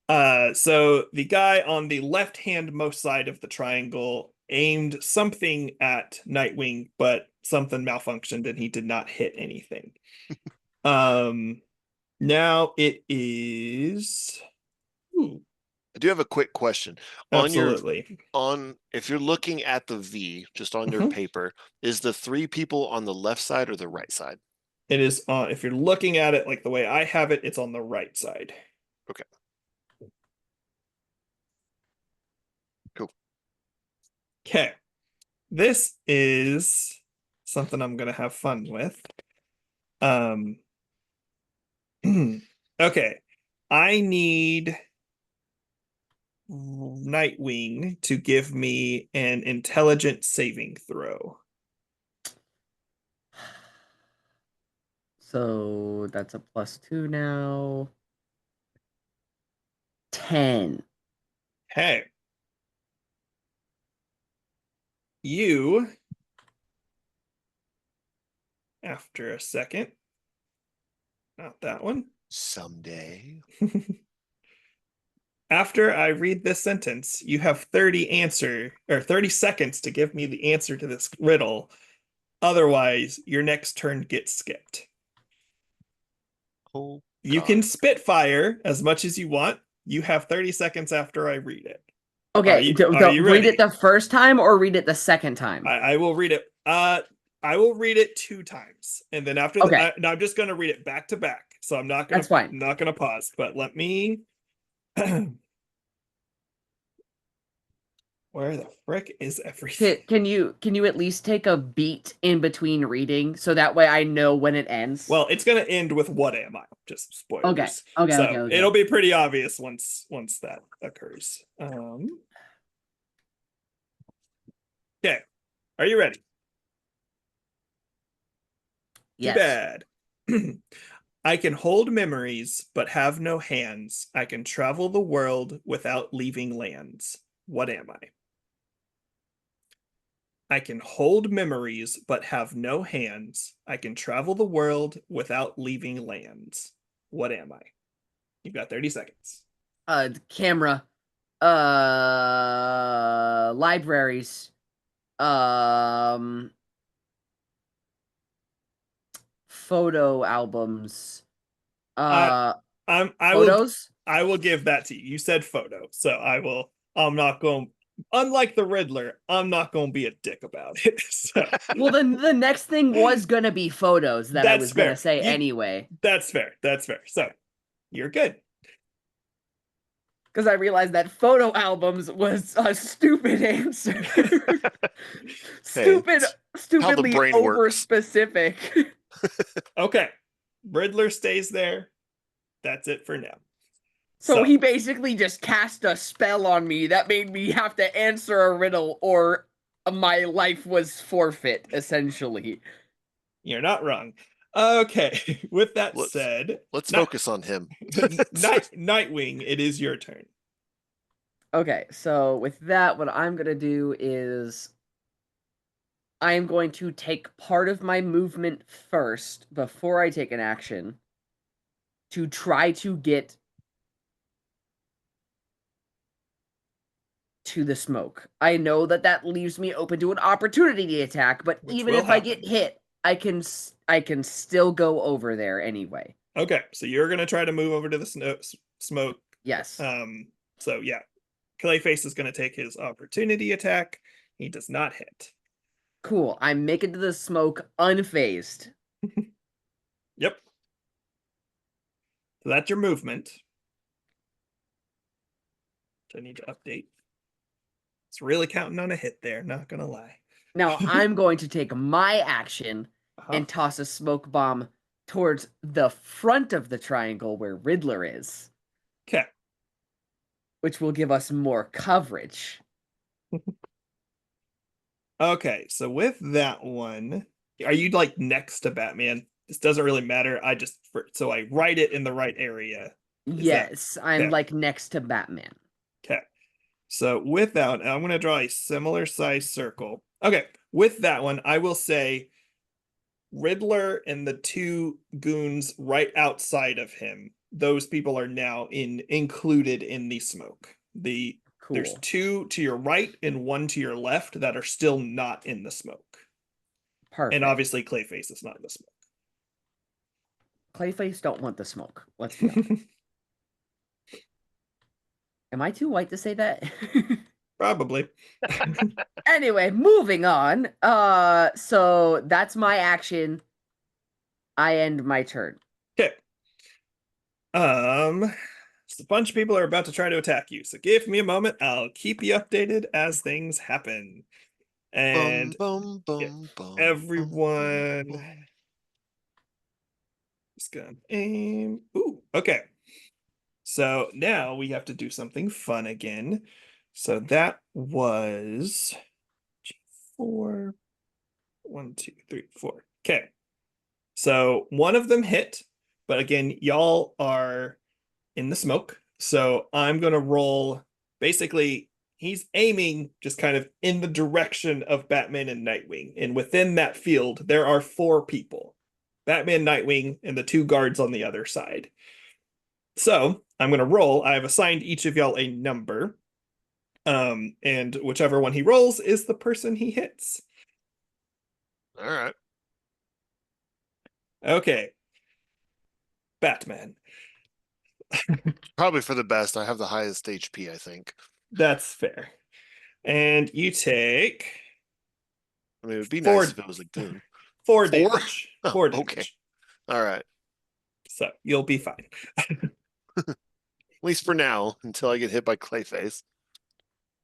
So the guy on the left-hand most side of the triangle aimed something at Nightwing, but something malfunctioned and he did not hit anything. Now it is. Ooh, I do have a quick question. absolutely. If you're looking at the V just on your Mhm. paper, is the 3 people on the left side or the right side? It is on, if you're looking at it like the way I have it, it's on the right side. Okay. Cool. Okay. This is something I'm gonna have fun with. Um, okay. I need Nightwing to give me an intelligence saving throw. So that's a +2 now. 10. Hey, you, after a second, not that one. Someday. After I read this sentence, you have 30 seconds to give me the answer to this riddle. Otherwise, your next turn gets skipped. Oh, You God. can spitfire as much as you want. You have 30 seconds after I read it. Okay, Are you read ready? it the first time or read it the second time? I will read it. I will read it 2 times, and then after Okay. that, I'm just going to read it back to back. So I'm not That's fine. not gonna pause. But let me. Where the frick is everything? Can you at least take a beat in between reading so that way I know when it ends? Well, it's gonna end with "What am I?" Just spoilers. So it'll be pretty obvious once that occurs. Okay, are you ready? Too Yes. bad. I can hold memories, but have no hands. I can travel the world without leaving lands. What am I? I can hold memories, but have no hands. I can travel the world without leaving lands. What am I? You've got 30 seconds. Camera. Libraries. Photo albums. I I will Photos? I will give that to you. You said photo, so I'm not going, unlike the Riddler, I'm not going to be a dick about it. So Well, then the next thing was gonna be photos that I that's was gonna fair. say anyway. That's fair. That's fair. So you're good. Because I realized that photo albums was a stupid answer. Hey, how the Stupidly brain over works. specific. Okay. Riddler stays there. That's it for now. So he basically just cast a spell on me that made me have to answer a riddle or my life was forfeit, essentially. You're not wrong. Okay. With that Let's said, focus on him. Nightwing, it is your turn. Okay, so with that, what I'm going to do is I am going to take part of my movement first before I take an action to try to get to the smoke. I know that that leaves me open to an opportunity to attack, but Which even will if I get happen. hit, I can still go over there anyway. Okay, so you're gonna try to move over to the smoke. Yes. So yeah, Clayface is gonna take his opportunity attack. He does not hit. Cool. I make it to the smoke unfazed. Yep. So that's your movement. So I need to update. It's really counting on a hit there, not gonna lie. Now I'm going to take my action Uh-huh. and toss a smoke bomb towards the front of the triangle where Riddler is. Okay. Which will give us more coverage. Okay, so with that one, are you like next to Batman? This doesn't really matter. So I write it in the right area. Yes, I'm okay? like next to Batman. Okay. So with that one, I'm going to draw a similar size circle. Okay. With that one, I will say Riddler and the two goons right outside of him. Those people are now included in the smoke. There's Cool. two to your right and one to your left that are still not in the smoke. And Perfect. obviously Clayface is not in the smoke. Clayface don't want the smoke. Let's be honest. Am I too white to say that? Probably. Anyway, moving on. So that's my action. I end my turn. Okay. So a bunch of people are about to try to attack you. So give me a moment. I'll keep you updated as things happen. And Bum, yeah, bum, bum, everyone bum. is gonna aim. Ooh, okay. So now we have to do something fun again. So that was G4. 1, 2, 3, 4. Okay. So one of them hit, but again, y'all are in the smoke. So I'm going to roll. Basically, he's aiming just kind of in the direction of Batman and Nightwing. And within that field, there are 4 people: Batman, Nightwing, and the 2 guards on the other side. So I'm going to roll. I've assigned each of y'all a number. And whichever one he rolls is the person he hits. All right. Okay. Batman. Probably for the best. I have the highest HP, I think. That's fair. And you take I mean, it would be nice if four it was a goon. 4 4? damage. Oh, 4 okay. damage. All right. So you'll be fine. At least for now, until I get hit by Clayface.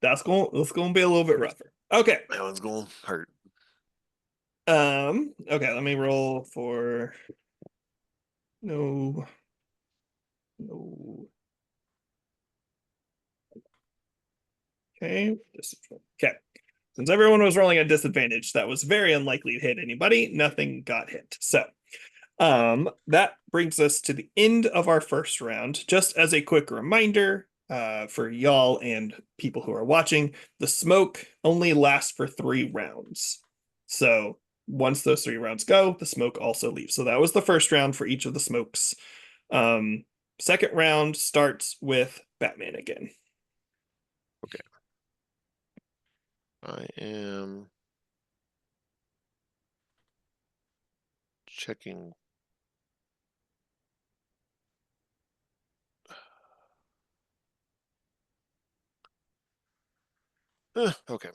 That's going to be a little bit rougher. Okay. That one's going to hurt. Okay, let me roll for no. No. Okay. Okay. Since everyone was rolling at disadvantage, that was very unlikely to hit anybody. Nothing got hit. So that brings us to the end of our first round. Just as a quick reminder, for y'all and people who are watching, the smoke only lasts for 3 rounds. So once those 3 rounds go, the smoke also leaves. So that was the first round for each of the smokes. Second round starts with Batman again. Okay. I am checking. Okay.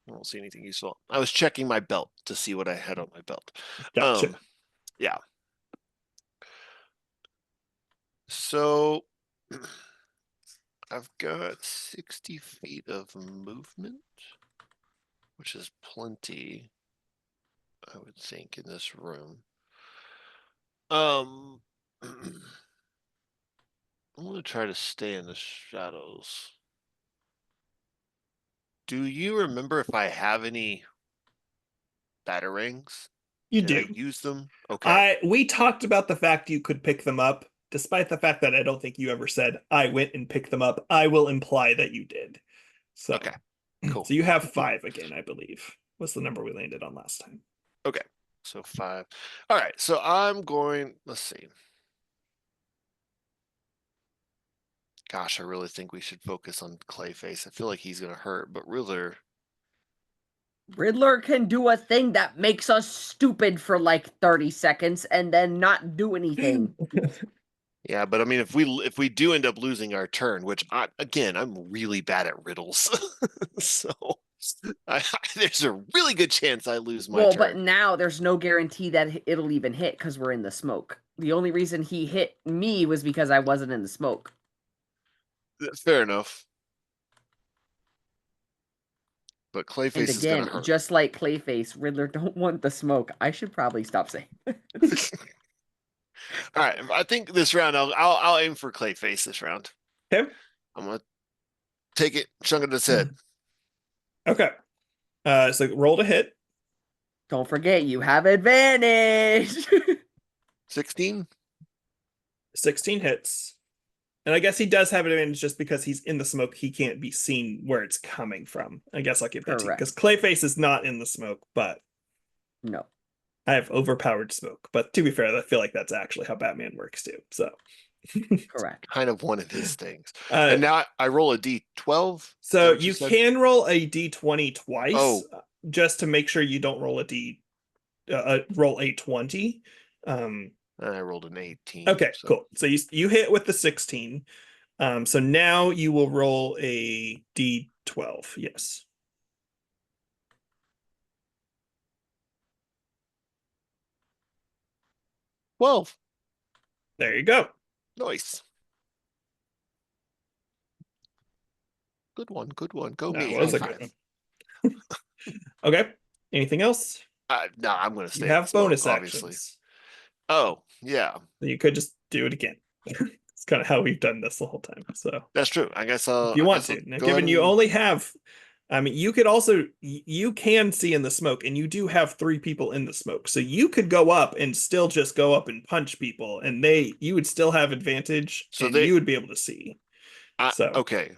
I don't see anything useful. I was checking my belt to see what I had on my belt. Gotcha. Yeah. So I've got 60 feet of movement, which is plenty, I would think, in this room. I'm going to try to stay in the shadows. Do you remember if I have any batarangs? You Did I do. use them? Okay. We talked about the fact you could pick them up, despite the fact that I don't think you ever said I went and picked them up. I will imply that you did. So, Okay. Cool. so you have 5 again, I believe. What's the number we landed on last time? Okay. So 5. All right. So I'm going, let's see. Gosh, I really think we should focus on Clayface. I feel like he's going to hurt, but Riddler. Riddler can do a thing that makes us stupid for like 30 seconds and then not do anything. Yeah, but I mean, if we do end up losing our turn, which I'm really bad at riddles, so there's a really good chance I lose my But turn. now there's no guarantee that it'll even hit because we're in the smoke. The only reason he hit me was because I wasn't in the smoke. Fair enough. But And Clayface is gonna again, hurt. just like Clayface, Riddler don't want the smoke. I should probably stop saying. All right, I think this round I'll aim for Clayface this round. Okay. I'm gonna take it, chunk it to his head. Okay. So roll to hit. Don't forget, you have advantage. 16. 16 hits. And I guess he does have an advantage just because he's in the smoke. He can't be seen where it's coming from. I guess I'll give that to you. Because Clayface is not in the smoke, but No. I have overpowered smoke. But to be fair, I feel like that's actually how Batman works too. So Correct. Kind of one of his things. And now I roll a D12. So you can roll a D20 twice, Oh. Just to make sure you don't roll roll a 20. And I rolled an 18. Okay, cool. So you hit with the 16. So now you will roll a D12. Yes. Well, there you go. Nice. Good one. Good one. Go That me. was a good one. Okay. Anything else? No, I'm going to stay. You have bonus smoke, actions. Obviously. Oh, yeah. You could just do it again. It's kind of how we've done this the whole time. So that's true. I guess if you want to. Now, given you only have, I mean, you could also you can see in the smoke, and you do have 3 people in the smoke, so you could go up and still just go up and punch people, and you would still have advantage, so you would be able to see. Okay.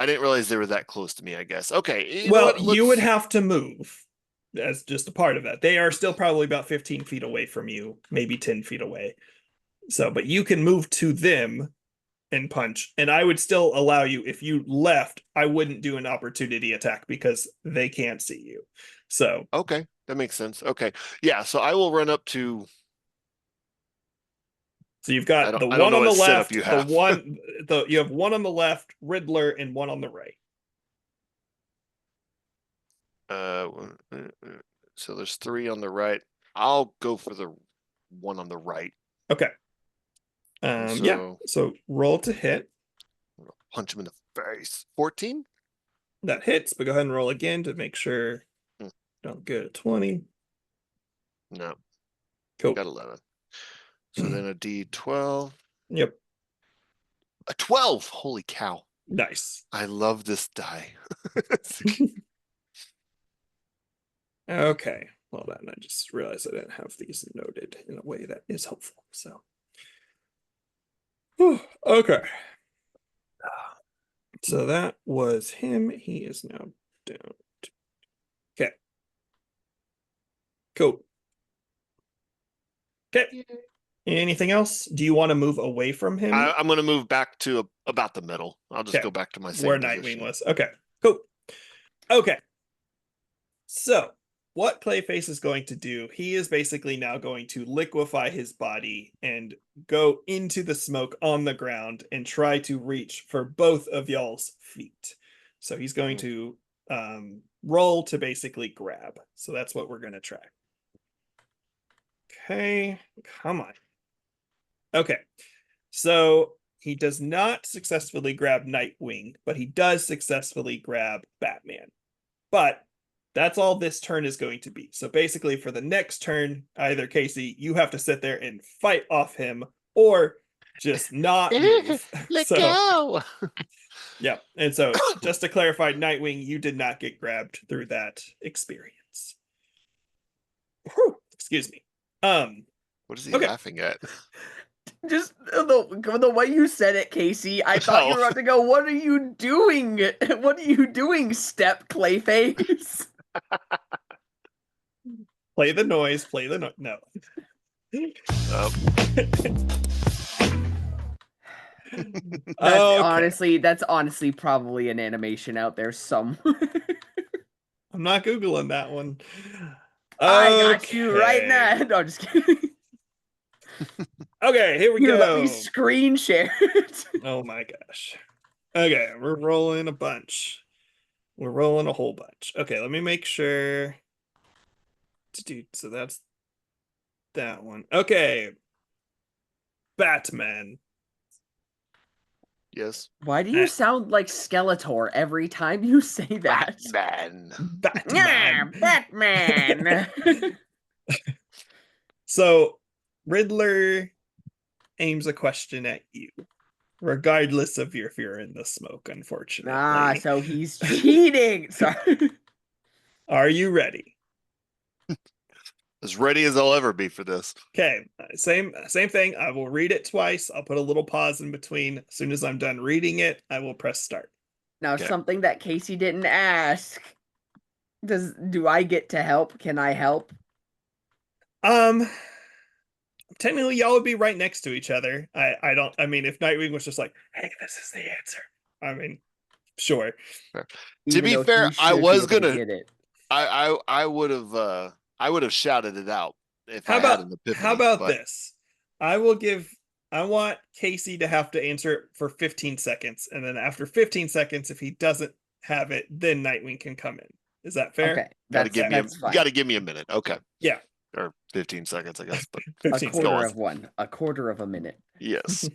I didn't realize they were that close to me. I guess. Okay. You would have to move as just a part of that. They are still probably about 15 feet away from you, maybe 10 feet away. So, but you can move to them and punch, and I would still allow you. If you left, I wouldn't do an opportunity attack because they can't see you. So okay, that makes sense. Okay, yeah. So I will run up to. So you've got the one on the left, you have one on the left, Riddler, and one on the right. So there's 3 on the right. I'll go for the one on the right. Okay. Yeah. So roll to hit. Punch him in the face. 14. That hits, but go ahead and roll again to make sure don't get a 20. No. Cool. Got 11. So then a D12. Yep. A 12. Holy cow. Nice. I love this die. Okay. Well, then I just realized I didn't have these noted in a way that is helpful. So, okay. So that was him. He is now down. Okay. Cool. Okay. Anything else? Do you want to move away from him? I'm going to move back to about the middle. I'll just go back to my same where position. Nightwing was. Okay. Cool. Okay. So what Clayface is going to do, he is basically now going to liquefy his body and go into the smoke on the ground and try to reach for both of y'all's feet. So he's going to roll to basically grab. So that's what we're going to try. Okay, come on. Okay, so he does not successfully grab Nightwing, but he does successfully grab Batman. But that's all this turn is going to be. So basically for the next turn, either Casey, you have to sit there and fight off him or just not move. Let go. Yeah. And so just to clarify, Nightwing, you did not get grabbed through that experience. Whew, excuse me. What is he laughing at? Just the way you said it, Casey, I thought you were about to go, what are you doing? What are you doing, Step Clayface? Play the noise, play the noise. No. That's honestly probably an animation out there somewhere. I'm not Googling that one. I got you right now. No, I'm just kidding. Okay, here we go. Let me screen share it. Oh my gosh. Okay, we're rolling a bunch. We're rolling a whole bunch. Okay, let me make sure. Dude, so that's that one. Okay. Batman. Yes. Why do you sound like Skeletor every time you say that? Batman. Batman. So Riddler aims a question at you, regardless of if you're in the smoke, unfortunately. So he's cheating. Sorry. Are you ready? As ready as I'll ever be for this. Okay, same thing. I will read it twice. I'll put a little pause in between. As soon as I'm done reading it, I will press start. Now, Okay. something that Casey didn't ask. Do I get to help? Can I help? Technically, y'all would be right next to each other. I mean, if Nightwing was just like, "Hey, this is the answer," I mean, sure. To Even be though fair, he I should was be able to gonna. get it. I would have shouted it out if How I had about an how epiphany. about but this? I want Casey to have to answer it for 15 seconds, and then after 15 seconds, if he doesn't have it, then Nightwing can come in. Is that fair? Okay, gotta give me that's fine. gotta give me a minute. Okay. Yeah. Or 15 seconds, I guess. But A 15 quarter on. of one. A quarter of a minute. yes.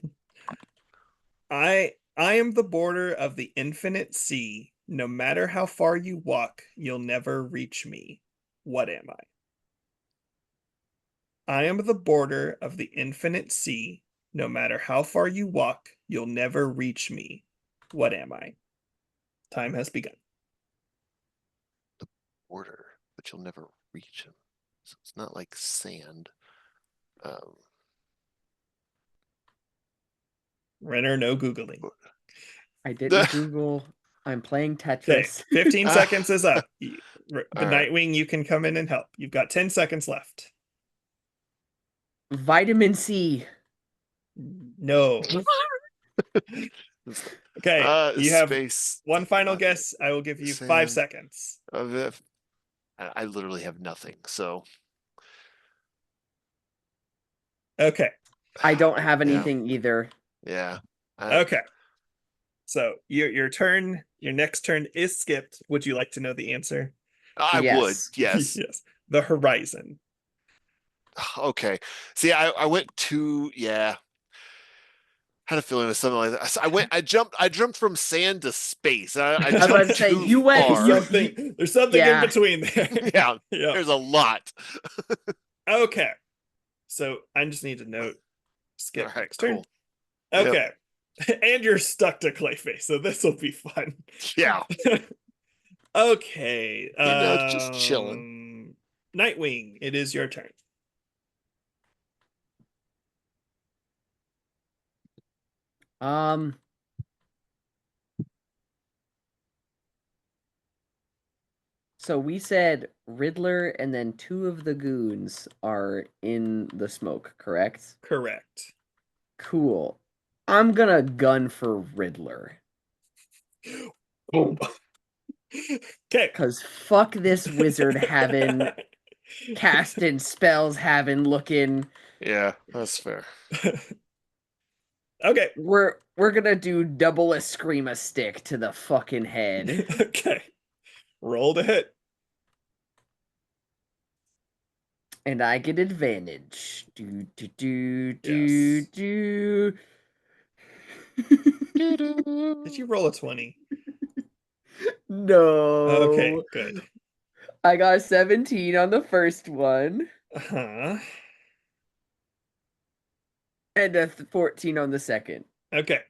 I am the border of the infinite sea. No matter how far you walk, you'll never reach me. What am I? I am the border of the infinite sea. No matter how far you walk, you'll never reach me. What am I? Time has begun. Order, but you'll never reach him. So it's not like sand. Renner, no Googling. I didn't Google. I'm playing Okay, Tetris. 15 seconds is up. The All right. Nightwing, you can come in and help. You've got 10 seconds left. Vitamin C. No. Okay, you have space. one final guess. I will give you 5 sand. seconds. I literally have nothing. So Okay. I don't have anything either. yeah. Okay. So your turn, your next turn is skipped. Would you like to know the answer? I would. Yes. Yes. Yes. The horizon. Okay. See, I went to had a feeling it was something like that. So I jumped from sand to space. I I was about jumped to say, too you went- far. There's something in Yeah. between there. Yeah, Yeah. there's a lot. Okay. So I just need to note skip All right, next turn. cool. Yep. Okay. And you're stuck to Clayface, so this will be fun. Yeah. Okay. Just chilling. Nightwing, it is your turn. So we said Riddler and then 2 of the goons are in the smoke, correct? Correct. Cool. I'm gonna gun for Riddler. Boom. Okay. Cause fuck this wizard having casting spells, having looking. Yeah, that's fair. Okay. We're gonna do double a screama stick to the fucking head. Okay. Roll to hit. And I get advantage. Do do do Yes. do. Did you roll a 20? No. Okay, good. I got 17 on the first one. Uh-huh. And a 14 on the second. Okay.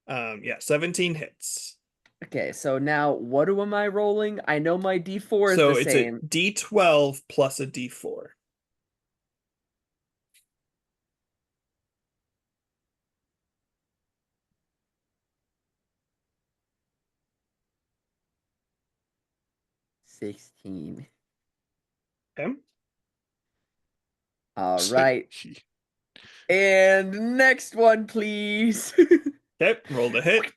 Yeah, 17 hits. Okay, so now what am I rolling? I know my D4 is So the it's same. a D12 plus a D4. $16. Okay. All right. And next one, please. Okay, roll to hit.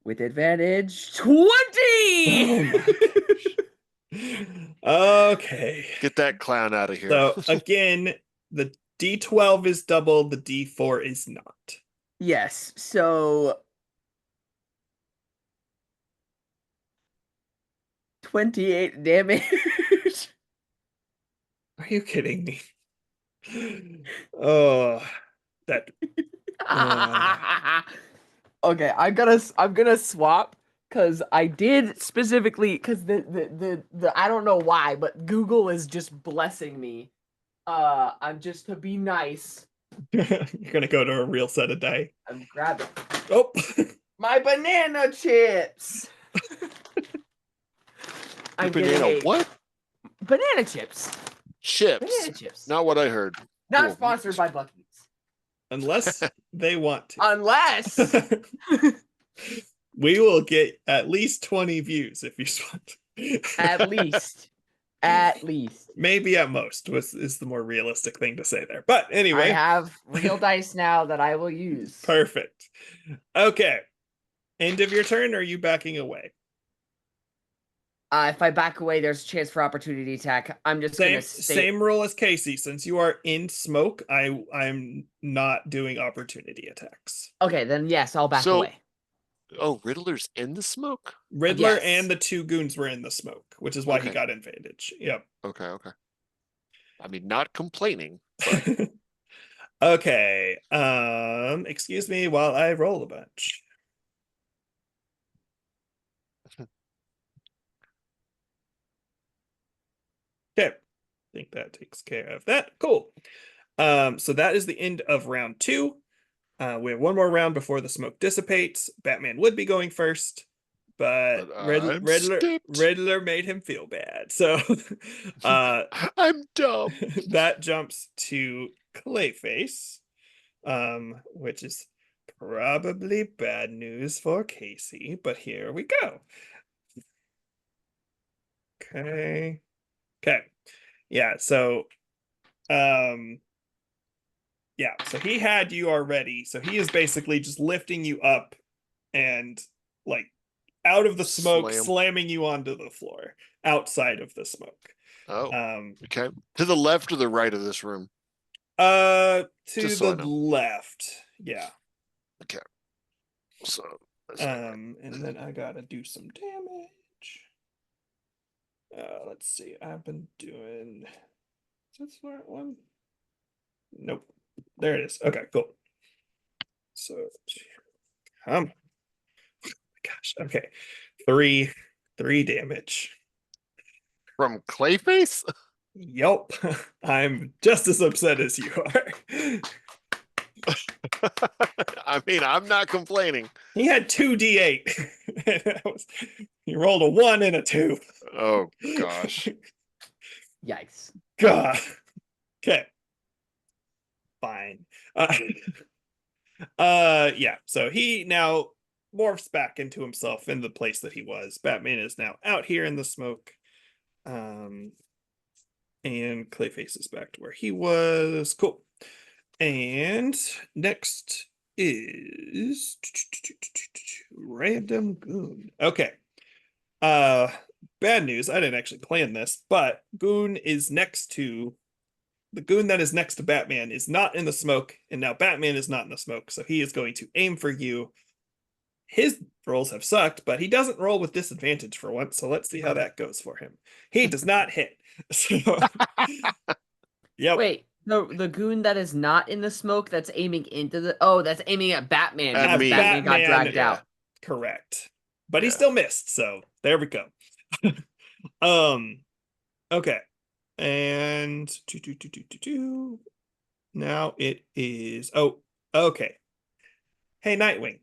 With advantage, 20! Okay. Get that clown out of here. So again, the D12 is double, the D4 is not. Yes, so 28 damage. Are you kidding me? Oh, that. Okay, I'm gonna swap because I did specifically because the I don't know why, but Google is just blessing me. I'm just to be nice. You're gonna go to a real set of die. I'm grabbing Oh, my banana chips. I'm banana getting what? Banana chips. Chips. Banana chips. Not what I heard. Not Cool. sponsored by Bucky's. Unless they want to. Unless. We will get at least 20 views if you want. At least. At least. Maybe at most is the more realistic thing to say there. But anyway. I have real dice now that I will use. Perfect. Okay. End of your turn, or are you backing away? If I back away, there's a chance for opportunity attack. I'm just gonna same rule as Casey. Since you are in smoke, I'm not doing opportunity attacks. Okay, then yes, I'll back away. Oh, Riddler's in the smoke? Riddler Yes. and the two goons were in the smoke, which is why he Okay. got advantage. Yep. Okay. I mean, not complaining. Okay. Excuse me while I roll a bunch. Okay. I think that takes care of that. Cool. So that is the end of round 2. We have one more round before the smoke dissipates. Batman would be going first, but Riddler made him feel bad. So I'm dumb. That jumps to Clayface, which is probably bad news for Casey, but here we go. Okay. Yeah, so he had you already. So he is basically just lifting you up and like out of the smoke, slamming you onto the floor outside of the smoke. Oh. Okay. To the left or the right of this room? To the left. Yeah. Okay. So and then I gotta do some damage. Let's see. I've been doing. Is that the right one? Nope. There it is. Okay, cool. So, oh my gosh. Okay, 3 damage from Clayface. Yup. I'm just as upset as you are. I mean, I'm not complaining. He had 2d8. He rolled a 1 and a 2. Oh gosh. Yikes. God. Okay. Fine. Yeah. So he now morphs back into himself in the place that he was. Batman is now out here in the smoke. And Clayface is back to where he was. Cool. And next is random goon. Okay. Bad news. I didn't actually plan this, but goon is next to the goon that is next to Batman is not in the smoke, and now Batman is not in the smoke, so he is going to aim for you. His rolls have sucked, but he doesn't roll with disadvantage for once, so let's see how that goes for him. He does not hit. So, yep. Wait, the goon that is not in the smoke that's aiming into the that's aiming at Batman At because me. Batman got dragged yeah. out. Correct. But he still missed, so there we go. Okay. And now it is okay. Hey, Nightwing.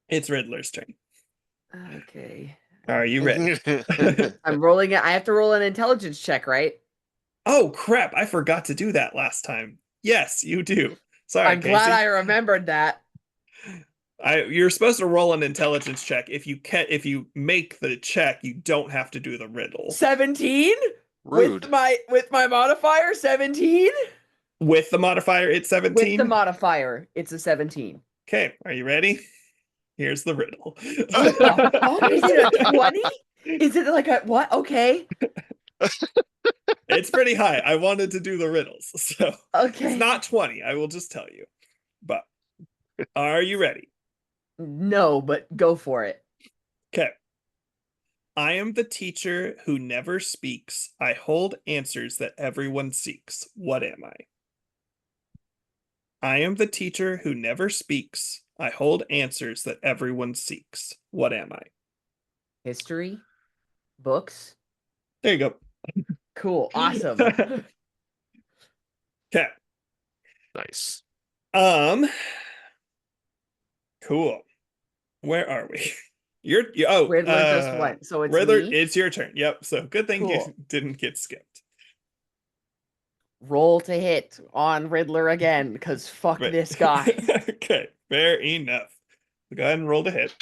It's Riddler's turn. Okay. Are you ready? I'm rolling it. I have to roll an intelligence check, right? Oh crap, I forgot to do that last time. Yes, you do. Sorry, I'm glad I remembered that. You're supposed to roll an intelligence check. If you make the check, you don't have to do the riddle. 17? Rude. With my modifier, 17? With the modifier, it's 17? With the modifier, it's a 17. Okay, are you ready? Here's the riddle. What the fuck? Is it a 20? Is it like a what? Okay. It's pretty high. I wanted to do the riddles, so okay. It's not 20, I will just tell you. But are you ready? No, but go for it. Okay. I am the teacher who never speaks. I hold answers that everyone seeks. What am I? I am the teacher who never speaks. I hold answers that everyone seeks. What am I? History? Books? There you go. Cool. Awesome. Okay. Nice. Cool. Where are we? Riddler just went, so it's Riddler, me. it's your turn. Yep. So good thing you Cool. didn't get skipped. Roll to hit on Riddler again, because fuck But this guy. okay, fair enough. Go ahead and roll to hit.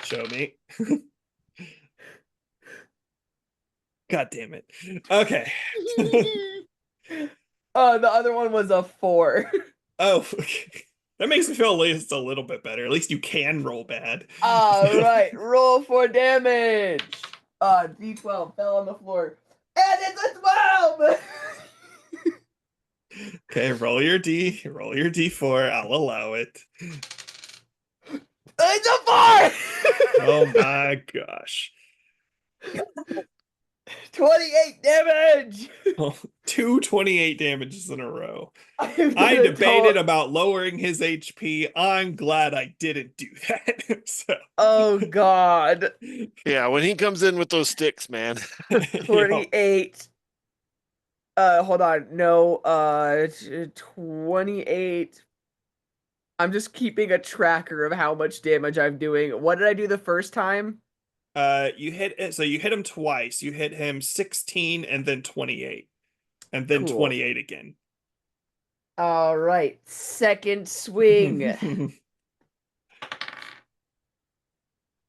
Show me. God damn it. Okay. The other one was a 4. Oh, that makes me feel at least a little bit better. At least you can roll bad. All right, roll for damage. D12 fell on the floor, and it's a 12. Okay, roll your D4. I'll allow it. It's a 4. Oh my gosh. 28 damage. Oh, 228 damages in a row. I I debated about lowering his HP. I'm glad I didn't do that. So. Oh god. Yeah, when he comes in with those sticks, man. 28. Hold on. No, 28. I'm just keeping a tracker of how much damage I'm doing. What did I do the first time? You hit him twice. You hit him 16 and then 28. And then Cool. 28 again. All right. Second swing.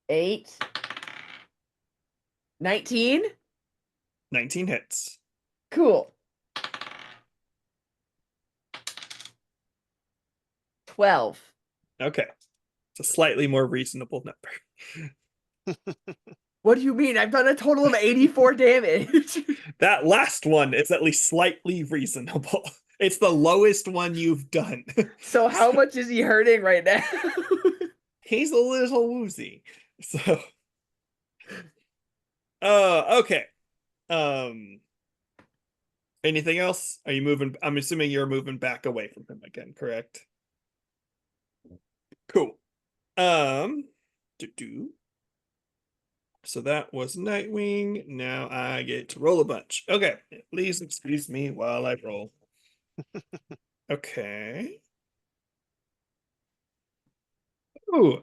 8. 19. 19 hits. Cool. 12. Okay. It's a slightly more reasonable number. What do you mean? I've done a total of 84 damage. That last one is at least slightly reasonable. It's the lowest one you've done. So how much is he hurting right now? He's a little woozy. So okay. Anything else? Are you moving? I'm assuming you're moving back away from him again, correct? Cool. So that was Nightwing. Now I get to roll a bunch. Okay, please excuse me while I roll. Okay. Ooh.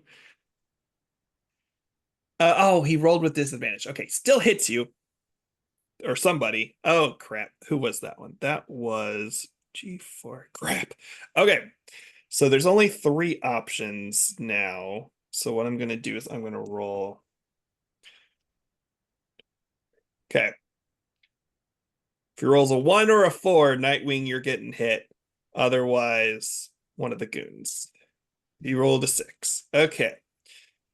Oh, he rolled with disadvantage. Okay, still hits you. Or somebody. Oh, crap. Who was that one? That was G4. Crap. Okay. So there's only 3 options now. So what I'm going to do is I'm going to roll. Okay. If he rolls a 1 or a 4, Nightwing, you're getting hit. Otherwise, one of the goons. He rolled a 6. Okay.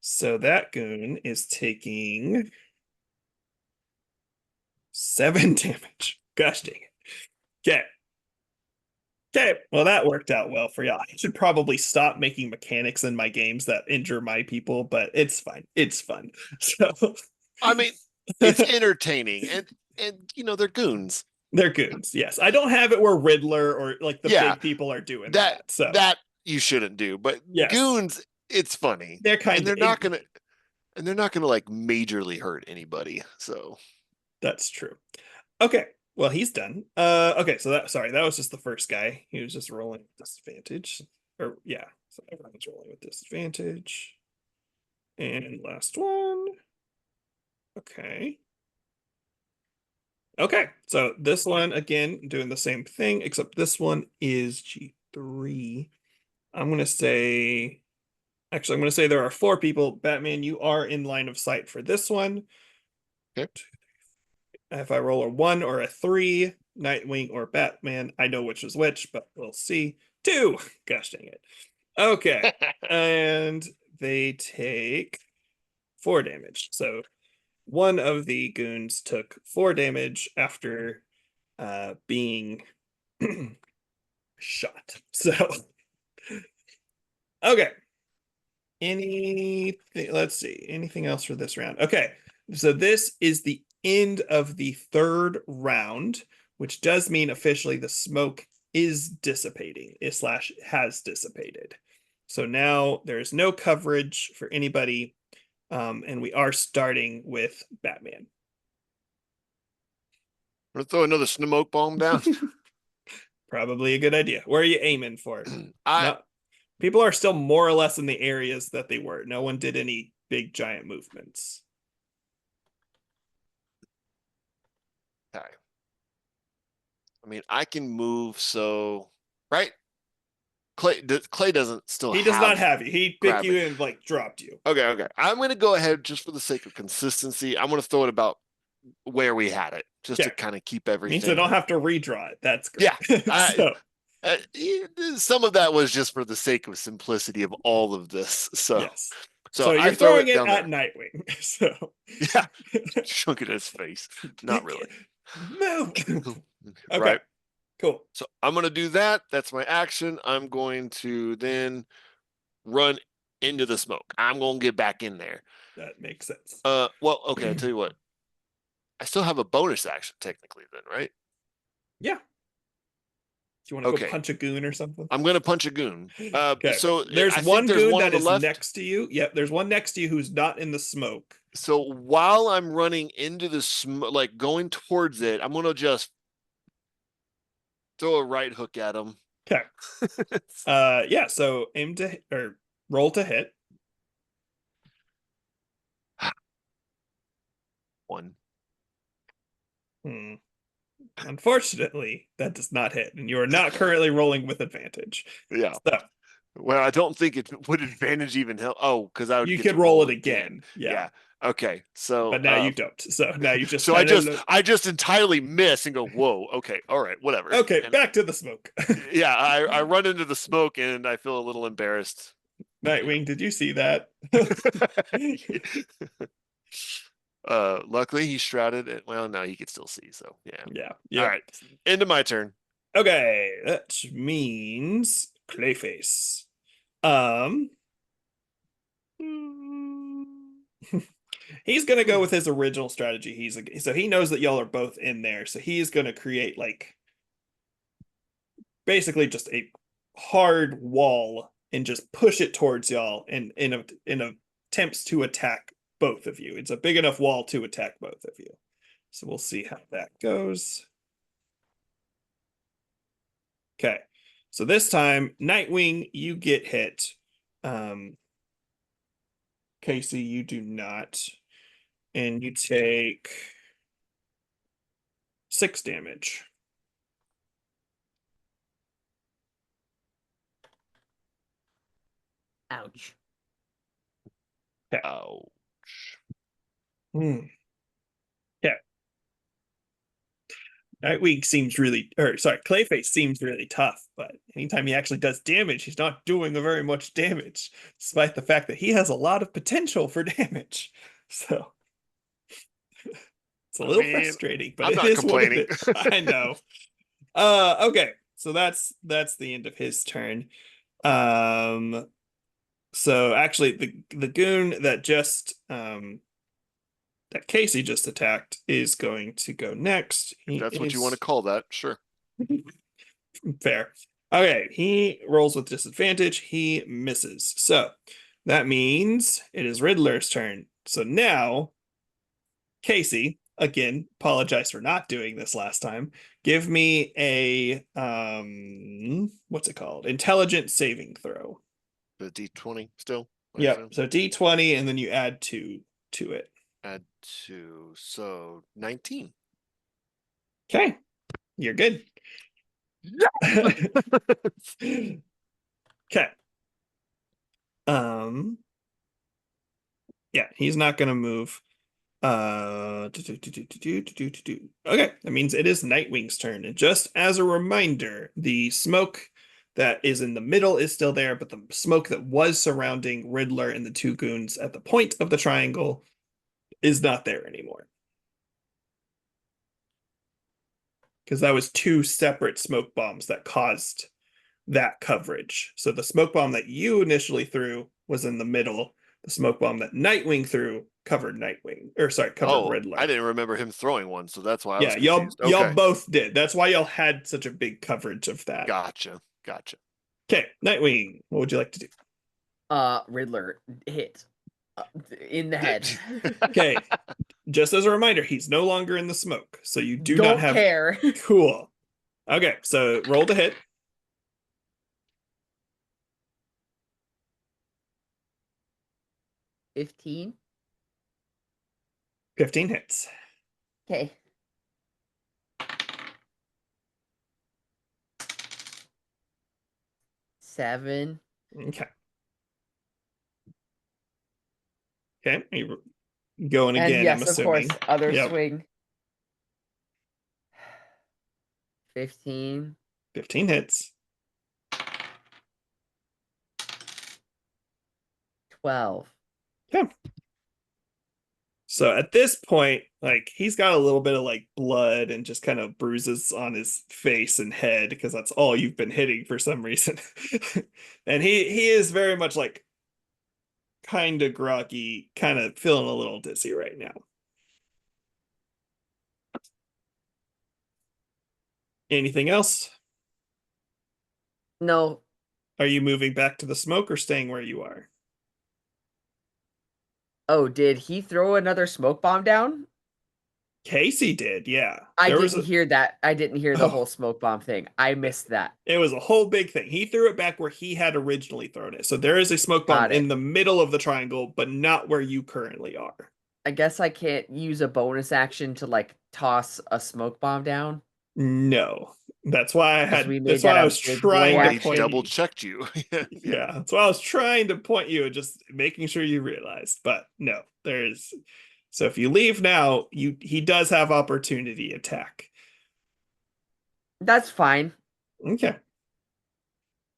So that goon is taking 7 damage. Gosh dang it. Okay. Okay, well that worked out well for y'all. I should probably stop making mechanics in my games that injure my people, but it's fine. It's fun. So I mean, it's entertaining, and they're goons. They're goons. Yes, I don't have it where Riddler or like the Yeah, big people are doing that. So that you shouldn't do, but yes, goons, it's funny. they're kind and of they're not gonna like majorly hurt anybody. So that's true. Okay, well he's done. Okay, so that was just the first guy. He was just rolling with disadvantage. Or yeah, so everyone's rolling with disadvantage. And last one. Okay. Okay, so this one again doing the same thing, except this one is G3. I'm gonna say there are 4 people. Batman, you are in line of sight for this one. okay. If I roll a 1 or a 3, Nightwing or Batman, I know which is which, but we'll see. 2. Gosh dang it. Okay. And they take 4 damage. So one of the goons took 4 damage after being shot. So okay. Let's see. Anything else for this round? Okay. So this is the end of the 3rd round, which does mean officially the smoke is dissipating, slash has dissipated. So now there's no coverage for anybody. And we are starting with Batman. We're gonna throw another smoke bomb down. Probably a good idea. Where are you aiming for? I Not People are still more or less in the areas that they were. No one did any big giant movements. Okay. I mean, I can move, so right. Clay doesn't still He does not have have you. He picked you gravity. and like dropped you. Okay. I'm gonna go ahead just for the sake of consistency. I'm gonna throw it about where we had it, just to Okay. kind of keep Means I everything. don't have to redraw it. That's Yeah, great. So uh, some of that was just for the sake of simplicity of all of this. So, yes. so So I you're throw throwing it it down at there. Nightwing. So Yeah, chunk it in his face. Not really. move. Okay, Right. cool. So I'm gonna do that. That's my action. I'm going to then run into the smoke. I'm gonna get back in there. That makes sense. Well, okay. I'll tell you what. I still have a bonus action technically, then, right? Yeah. Do you want to go Okay. punch a goon or something? I'm gonna punch a goon. Okay. So There's I think one there's goon one on that the is left. next to you. Yep, there's one next to you who's not in the smoke. So while I'm running into the smoke, like going towards it, I'm gonna just throw a right hook at him. Okay. Yeah, so aim to or roll to hit. One. Hmm. Unfortunately, that does not hit, and you are not currently rolling with advantage. Yeah. So Well, I don't think it would advantage even help. Oh, because I would you get could to roll roll it again. Yeah. Yeah. Okay. So But now you don't. So now you just so kind of I just entirely miss and go, whoa, okay, all right, whatever. okay, And back to the smoke. yeah, I run into the smoke and I feel a little embarrassed. Nightwing, did you see that? Luckily he's shrouded. Well, now he can still see, so yeah. Yeah. All Yeah. right. Into my turn. Okay, that means Clayface. Um he's gonna go with his original strategy. So he knows that y'all are both in there. So he's gonna create like basically just a hard wall and just push it towards y'all in attempts to attack both of you. It's a big enough wall to attack both of you. So we'll see how that goes. Okay. So this time, Nightwing, you get hit. Casey, you do not. And you take 6 damage. Ouch. Ouch. Hmm. Yeah. Nightwing seems really, or sorry, Clayface seems really tough, but anytime he actually does damage, he's not doing very much damage, despite the fact that he has a lot of potential for damage. So it's a little frustrating, but I'm it not is what it complaining. is. I know. Okay, so that's the end of his turn. So actually, the goon that just that Casey just attacked is going to go next. If He that's what you want to is call that, sure. fair. Okay, he rolls with disadvantage. He misses. So that means it is Riddler's turn. So now, Casey, again, apologize for not doing this last time. Give me a what's it called? Intelligence saving throw. The D20 still. Yep. So D20 and then you add 2 to it. Add 2. So 19. Okay. You're good. Okay. Yeah, he's not gonna move. Okay, that means it is Nightwing's turn. And just as a reminder, the smoke that is in the middle is still there, but the smoke that was surrounding Riddler and the 2 goons at the point of the triangle is not there anymore. Because that was 2 separate smoke bombs that caused that coverage. So the smoke bomb that you initially threw was in the middle. The smoke bomb that Nightwing threw covered covered Riddler. I didn't remember him throwing one, so that's why I was Yeah, confused. y'all both did. That's why y'all had such a big coverage of that. Gotcha. Okay, Nightwing, what would you like to do? Riddler hit in the head. Okay, just as a reminder, he's no longer in the smoke, so you do Don't not have care. Cool. Okay, so roll to hit. 15. 15 hits. Okay. Seven. Okay. Okay. Are you going And again, I'm yes, of course, assuming. other Yep. swing. 15. 15 hits. 12. Okay. So at this point, like he's got a little bit of like blood and just kind of bruises on his face and head because that's all you've been hitting for some reason. And he is very much like kind of groggy, kind of feeling a little dizzy right now. Anything else? No. Are you moving back to the smoke or staying where you are? Oh, did he throw another smoke bomb down? Casey did, yeah. I There was didn't a hear that. I didn't hear the whole oh, smoke bomb thing. I missed that. it was a whole big thing. He threw it back where he had originally thrown it. So there is a smoke bomb Got in it. the middle of the triangle, but not where you currently are. I guess I can't use a bonus action to like toss a smoke bomb down No. because we That's made why that I a was big boy trying Well, to he point action. double you. checked you. Yeah, that's why I was trying to point you and just making sure you realized. But no, there's so if you leave now, he does have opportunity attack. That's fine. Okay.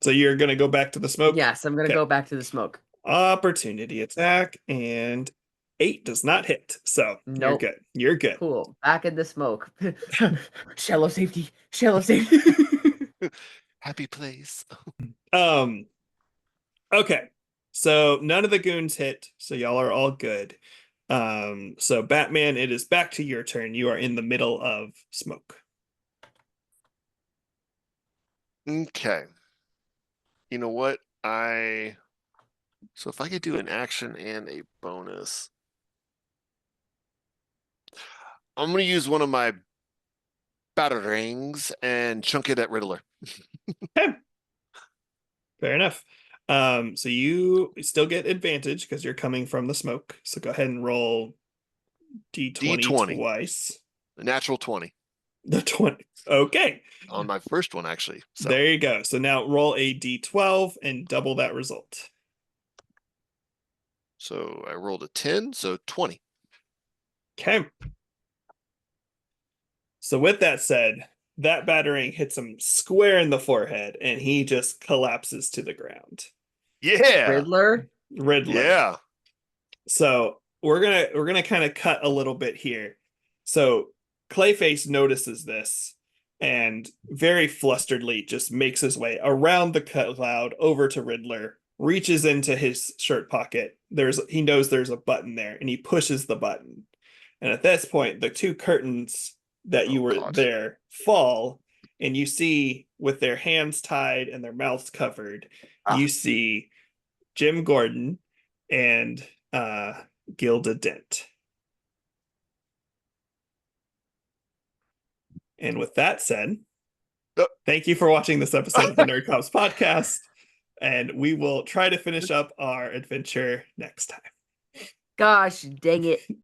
So you're gonna go back to the smoke? Yes, I'm gonna Okay. go back to the smoke. Opportunity attack and 8 does not hit. So you're Nope. good. You're good. Cool. Back in the smoke. Shallow safety. Shallow safety. Happy place. Um, okay. So none of the goons hit, so y'all are all good. So Batman, it is back to your turn. You are in the middle of smoke. Okay. You know what? So if I could do an action and a bonus, I'm gonna use one of my batarangs and chunk it at Riddler. Okay, fair enough. So you still get advantage because you're coming from the smoke. So go ahead and roll D20 D20, twice. a natural 20 The 20. Okay. on my first one, actually. So There you go. So now roll a D12 and double that result. I rolled a 10, so 20. Okay. So with that said, that battering hits him square in the forehead and he just collapses to the ground. Yeah. Riddler. Riddler. Yeah. So we're gonna kind of cut a little bit here. So Clayface notices this and very flusteredly just makes his way around the cloud over to Riddler, reaches into his shirt pocket. He knows there's a button there and he pushes the button. And at this point, the two curtains that you Oh, were God. there fall, and you see with their hands tied and their mouths covered, Ah. you see Jim Gordon and Gilda Dent. And with that said, thank you for watching this episode of the Nerd Cops podcast, and we will try to finish up our adventure next time. Gosh, dang it.